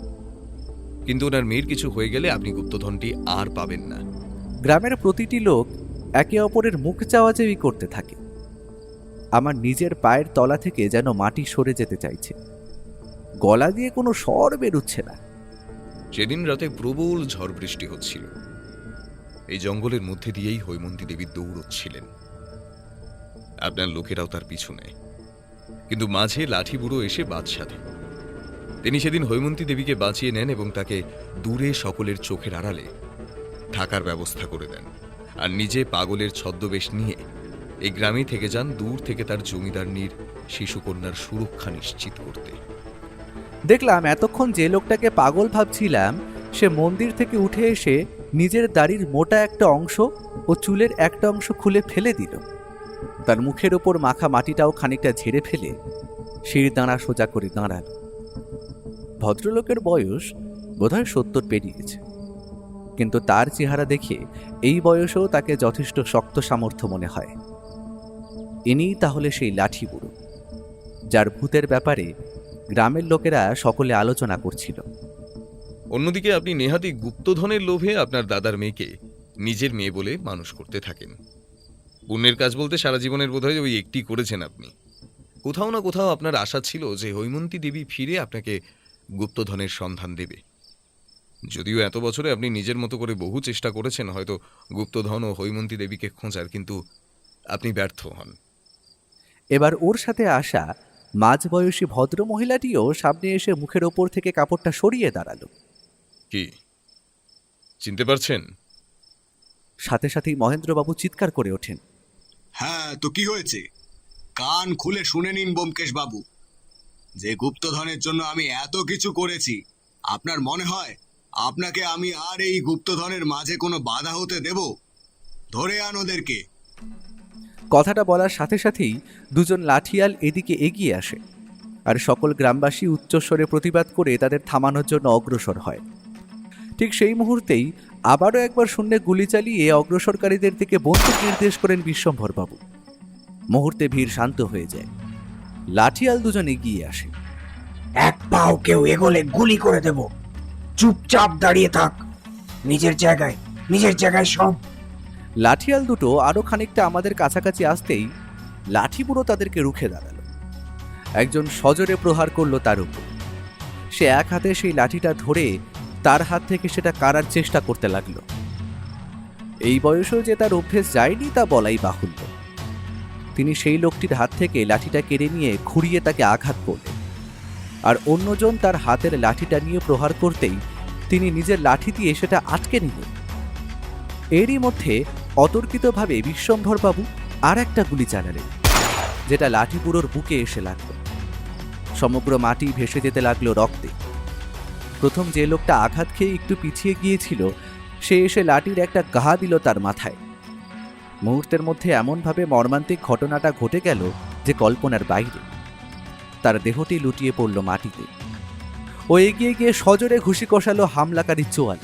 কিন্তু ওনার মেয়ের কিছু হয়ে গেলে আপনি গুপ্তধনটি আর পাবেন না। গ্রামের প্রতিটি লোক একে অপরের মুখ চাওয়াচাওয়ি করতে থাকে। আমার নিজের পায়ের তলা থেকে যেন মাটি সরে যেতে চাইছে, গলা দিয়ে কোনো স্বর বেরুচ্ছে না। সেদিন রাতে প্রবল ঝড় বৃষ্টি হচ্ছিল। এই জঙ্গলের মধ্যে দিয়েই হৈমন্তী দেবী দৌড়চ্ছিলেন। আপনার লোকেরাও তার পিছু নেয়, কিন্তু মাঝে লাঠি বুড়ো এসে বাদ সাধে। তিনি সেদিন হৈমন্তী দেবীকে বাঁচিয়ে নেন এবং তাকে দূরে সকলের চোখের আড়ালে থাকার ব্যবস্থা করে দেন, আর নিজে পাগলের ছদ্মবেশ নিয়ে এই গ্রামে থেকে যান দূর থেকে তার জমিদারনির শিশুকন্যার সুরক্ষা নিশ্চিত করতে। দেখলাম এতক্ষণ যে লোকটাকে পাগল ভাবছিলাম সে মন্দির থেকে উঠে এসে নিজের দাড়ির মোটা একটা অংশ ও চুলের একটা অংশ খুলে ফেলে দিল। তার মুখের ওপর মাখা মাটিটাও খানিকটা ঝেড়ে ফেলে শির দাঁড়া সোজা করে দাঁড়াল। ভদ্রলোকের বয়স বোধহয় 70 পেরিয়েছে, কিন্তু তার চেহারা দেখে এই বয়সেও তাকে যথেষ্ট শক্ত সামর্থ্য মনে হয়। ইনিই তাহলে সেই লাঠি বুড়ো যার ভূতের ব্যাপারে গ্রামের লোকেরা সকলে আলোচনা করছিল। অন্যদিকে আপনি নেহাতি গুপ্তধনের লোভে আপনার দাদার মেয়েকে নিজের মেয়ে বলে মানুষ করতে থাকেন। পুণ্যের কাজ বলতে সারা জীবনের বোধহয় ওই একটি করেছেন আপনি। কোথাও না কোথাও আপনার আশা ছিল যে হৈমন্তী দেবী ফিরে আপনাকে গুপ্তধনের সন্ধান দেবে। যদিও এত বছরে আপনি নিজের মতো করে বহু চেষ্টা করেছেন হয়তো গুপ্তধন ও হৈমন্তী দেবীকে খোঁজার, কিন্তু আপনি ব্যর্থ হন। এবার ওর সাথে আসা মাঝবয়সী ভদ্র মহিলাটিও সামনে এসে মুখের ওপর থেকে কাপড়টা সরিয়ে দাঁড়ালো। কি চিনতে পারছেন? সাথে সাথেই মহেন্দ্রবাবু চিৎকার করে ওঠেন, হ্যাঁ তো কি হয়েছে? কান খুলে শুনে নিন ব্যোমকেশ বাবু, যে গুপ্তধনের জন্য আমি এত কিছু করেছি, আপনার মনে হয় আপনাকে আমি আর এই গুপ্তধনের মাঝে কোনো বাধা হতে দেব? ধরে আন ওদেরকে। কথাটা বলার সাথে সাথেই দুজন লাঠিয়াল এদিকে এগিয়ে আসে আর সকল গ্রামবাসী উচ্চস্বরে প্রতিবাদ করে তাদের থামানোর জন্য অগ্রসর হয়। ঠিক সেই মুহূর্তেই আবারও একবার শূন্যে গুলি চালিয়ে অগ্রসরকারীদের দিকে বন্দুক নির্দেশ করেন বিশ্বম্ভরবাবু। মুহূর্তে ভিড় শান্ত হয়ে যায়। লাঠিয়াল দুজন এগিয়ে আসে। এক পাও কেউ এগোলে গুলি করে দেব। চুপচাপ দাঁড়িয়ে থাক, নিজের জায়গায় সব। লাঠিয়াল দুটো আরো খানিকটা আমাদের কাছাকাছি আসতেই লাঠি বুড়ো তাদেরকে রুখে দাঁড়ালো। একজন সজোরে প্রহার করলো তার উপর। সে এক হাতে সেই লাঠিটা ধরে তার হাত থেকে সেটা কাড়ার চেষ্টা করতে লাগলো। এই বয়সেও যে তার অভ্যেস যায়নি তা বলাই বাহুল্য। তিনি সেই লোকটির হাত থেকে লাঠিটা কেড়ে নিয়ে খুঁড়িয়ে তাকে আঘাত করলেন, আর অন্যজন তার হাতের লাঠিটা নিয়ে প্রহার করতেই তিনি নিজের লাঠি দিয়ে সেটা আটকে নিলেন। এরই মধ্যে অতর্কিতভাবে বিশ্বম্ভরবাবু আর একটা গুলি চালালেন, যেটা লাঠি বুড়োর বুকে এসে লাগলো। সমগ্র মাটি ভেসে যেতে লাগলো রক্তে। প্রথম যে লোকটা আঘাত খেয়ে একটু পিছিয়ে গিয়েছিল সে এসে লাঠির একটা ঘা দিল তার মাথায়। মুহূর্তের মধ্যে এমনভাবে মর্মান্তিক ঘটনাটা ঘটে গেল যে কল্পনার বাইরে। তার দেহটি লুটিয়ে পড়ল মাটিতে। ও এগিয়ে গিয়ে সজোরে ঘুষি কষালো হামলাকারী চোয়াল।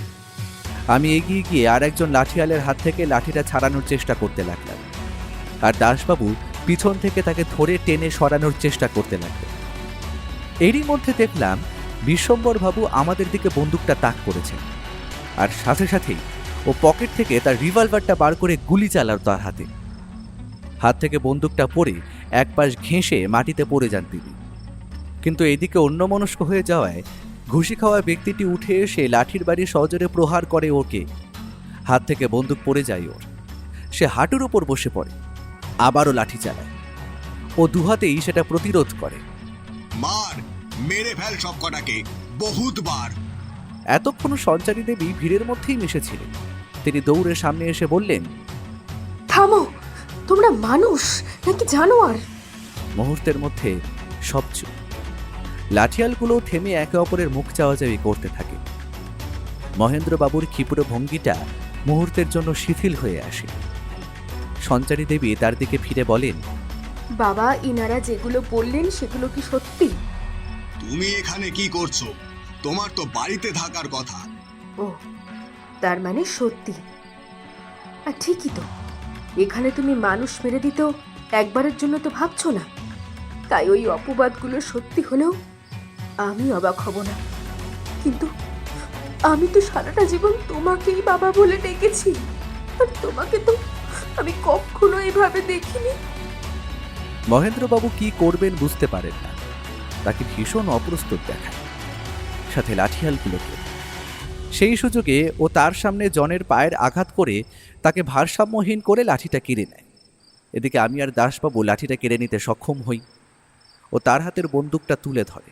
আমি এগিয়ে গিয়ে আর একজন লাঠিয়ালের হাত থেকে লাঠিটা ছাড়ানোর চেষ্টা করতে লাগলাম, আর দাসবাবু পিছন থেকে তাকে ধরে টেনে সরানোর চেষ্টা করতে লাগলেন। এরই মধ্যে দেখলাম বিশ্বম্ভরবাবু আমাদের দিকে বন্দুকটা তাক করেছেন, আর সাথে সাথেই ও পকেট থেকে তার রিভলভারটা বার করে গুলি চালাল তার হাতে। হাত থেকে বন্দুকটা পড়ে এক পাশ ঘেঁষে মাটিতে পড়ে যান তিনি। কিন্তু এদিকে অন্যমনস্ক হয়ে যাওয়ায় ঘুষি খাওয়া ব্যক্তিটি উঠে এসে লাঠির বাড়ি সজোরে প্রহার করে ওকে। হাত থেকে বন্দুক পড়ে যায় ওর। সে হাঁটুর উপর বসে পড়ে, আবারও লাঠি চালায়। ও দুহাতেই সেটা প্রতিরোধ করে। মার, মেরে ফেল সব কটাকে, বহুতবার। এতক্ষণ সঞ্চারী দেবী ভিড়ের মধ্যেই মিশেছিলেন। তিনি দৌড়ে সামনে এসে বললেন, থামো, তোমরা মানুষ নাকি জানোয়ার? মুহূর্তের মধ্যে সব চুপ। লাঠিয়ালগুলো থেমে একে অপরের মুখ চাওয়াচাওয়ি করতে থাকে। মহেন্দ্রবাবুর ক্ষিপ্র ভঙ্গিটা মুহূর্তের জন্য শিথিল হয়ে আসে। সঞ্চারী দেবী তার দিকে ফিরে বলেন, বাবা, ইনারা যেগুলো বললেন সেগুলো কি সত্যি? তুমি এখানে কি করছো? তোমার তো বাড়িতে থাকার কথা। ও, তার মানে সত্যি। আর ঠিকই তো, এখানে তুমি মানুষ মেরে দিতেও একবারের জন্য তো ভাবছো না। তাই ওই অপবাদগুলো সত্যি হলেও আমি অবাক হব না। কিন্তু আমি তো সারাটা জীবন তোমাকেই বাবা বলে ডেকেছি, আর তোমাকে তো আমি কখনো এভাবে দেখিনি। মহেন্দ্রবাবু কি করবেন বুঝতে পারেন না। তাকে ভীষণ অপ্রস্তুত দেখায়, সাথে লাঠিয়ালগুলোকে। সেই সুযোগে ও তার সামনে জনের পায়ের আঘাত করে তাকে ভারসাম্যহীন করে লাঠিটা কেড়ে নেয়। এদিকে আমি আর দাসবাবু লাঠিটা কেড়ে নিতে সক্ষম হই। ও তার হাতের বন্দুকটা তুলে ধরে।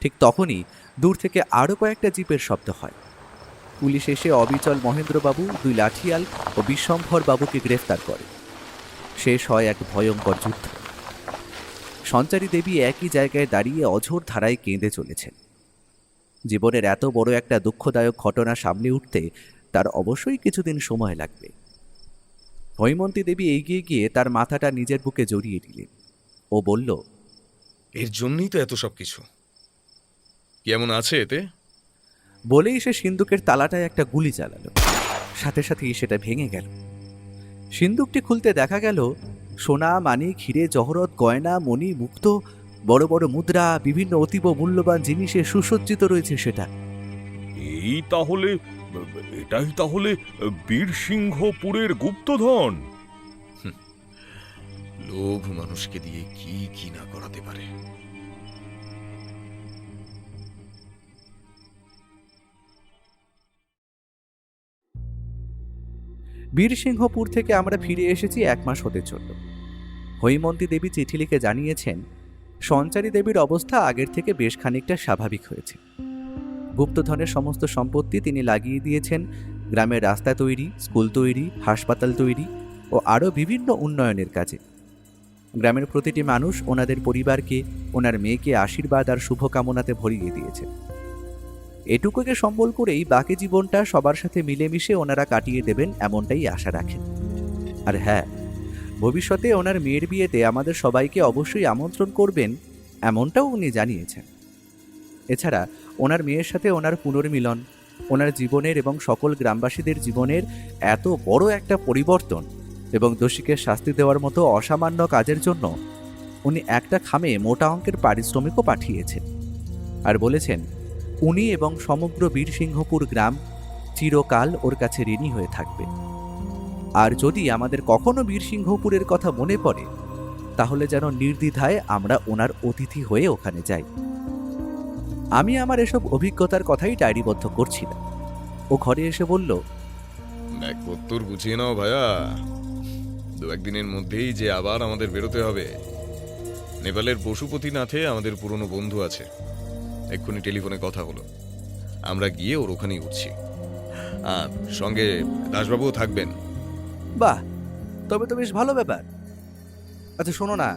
ঠিক তখনই দূর থেকে আরও কয়েকটা জিপের শব্দ হয়। পুলিশ এসে অবিচল মহেন্দ্রবাবু, দুই লাঠিয়াল ও বিশ্বম্ভর বাবুকে গ্রেফতার করে। শেষ হয় এক ভয়ঙ্কর যুদ্ধ। সঞ্চারী দেবী একই জায়গায় দাঁড়িয়ে অঝোর ধারায় কেঁদে চলেছেন। জীবনের এত বড় একটা দুঃখদায়ক ঘটনা সামনে উঠতে তার অবশ্যই কিছুদিন সময় লাগবে। হৈমন্তী দেবী এগিয়ে গিয়ে তার মাথাটা নিজের বুকে জড়িয়ে দিলেন। ও বলল, এর জন্যই তো এত সব কিছু। কেমন আছে এতে? বলেই সে সিন্দুকের তালাটায় একটা গুলি চালালো। সাথে সাথেই সেটা ভেঙে গেল। সিন্দুকটি খুলতে দেখা গেল সোনা, মানিক, হিরে, জহরত, গয়না, মণি, মুক্ত, বড় বড় মুদ্রা, বিভিন্ন অতীব মূল্যবান জিনিসে সুসজ্জিত রয়েছে সেটা। এটাই তাহলে বীরসিংহপুরের গুপ্তধন। লোভ মানুষকে দিয়ে কি কি না করাতে পারে। বীরসিংহপুর থেকে আমরা ফিরে এসেছি 1 মাস হতে চলল। হৈমন্তী দেবী চিঠি লিখে জানিয়েছেন সঞ্চারী দেবীর অবস্থা আগের থেকে বেশ খানিকটা স্বাভাবিক হয়েছে। গুপ্তধনের সমস্ত সম্পত্তি তিনি লাগিয়ে দিয়েছেন গ্রামের রাস্তা তৈরি, স্কুল তৈরি, হাসপাতাল তৈরি ও আরও বিভিন্ন উন্নয়নের কাজে। গ্রামের প্রতিটি মানুষ ওনাদের পরিবারকে, ওনার মেয়েকে আশীর্বাদ আর শুভকামনাতে ভরিয়ে দিয়েছে। এটুকুকে সম্বল করেই বাকি জীবনটা সবার সাথে মিলেমিশে ওনারা কাটিয়ে দেবেন এমনটাই আশা রাখেন। আর হ্যাঁ, ভবিষ্যতে ওনার মেয়ের বিয়েতে আমাদের সবাইকে অবশ্যই আমন্ত্রণ করবেন এমনটাও উনি জানিয়েছেন। এছাড়া ওনার মেয়ের সাথে ওনার পুনর্মিলন, ওনার জীবনের এবং সকল গ্রামবাসীদের জীবনের এত বড় একটা পরিবর্তন এবং দোষীকে শাস্তি দেওয়ার মতো অসামান্য কাজের জন্য উনি একটা খামে মোটা অঙ্কের পারিশ্রমিকও পাঠিয়েছেন। আর বলেছেন উনি এবং সমগ্র বীরসিংহপুর গ্রাম চিরকাল ওর কাছে ঋণী হয়ে থাকবে। আর যদি আমাদের কখনো বীরসিংহপুরের কথা মনে পড়ে তাহলে যেন নির্দ্বিধায় আমরা ওনার অতিথি হয়ে ওখানে যাই। আমি আমার এসব অভিজ্ঞতার কথাই ডায়েরিবদ্ধ করছিলাম। ও ঘরে এসে বলল, ব্যাগপত্তর গুছিয়ে নাও ভাইয়া, 2-1 দিনের মধ্যেই যে আবার আমাদের বেরোতে হবে। নেপালের পশুপতিনাথে আমাদের পুরনো বন্ধু আছে, এক্ষুনি টেলিফোনে কথা হলো, আমরা গিয়ে ওর ওখানেই উঠছি। সঙ্গে দাসবাবুও থাকবেন। বাহ, তবে তো বেশ ভালো ব্যাপার। আচ্ছা শোনো না,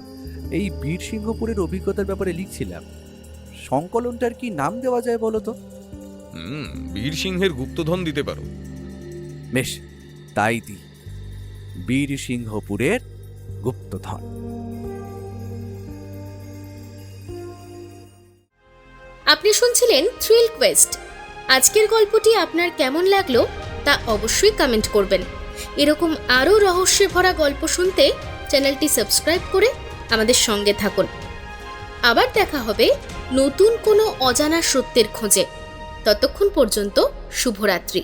এই বীরসিংহপুরের অভিজ্ঞতার ব্যাপারে লিখছিলাম, সংকলনটার কি নাম দেওয়া যায় বলো তো? বীরসিংহের গুপ্তধন দিতে পারো। বেশ, তাই দি, বীরসিংহপুরের গুপ্তধন। আপনি শুনছিলেন থ্রিল কোয়েস্ট। আজকের গল্পটি আপনার কেমন লাগলো তা অবশ্যই কমেন্ট করবেন। এরকম আরও রহস্যে ভরা গল্প শুনতে চ্যানেলটি সাবস্ক্রাইব করে আমাদের সঙ্গে থাকুন। আবার দেখা হবে নতুন কোনো অজানা সত্যের খোঁজে। ততক্ষণ পর্যন্ত শুভরাত্রি।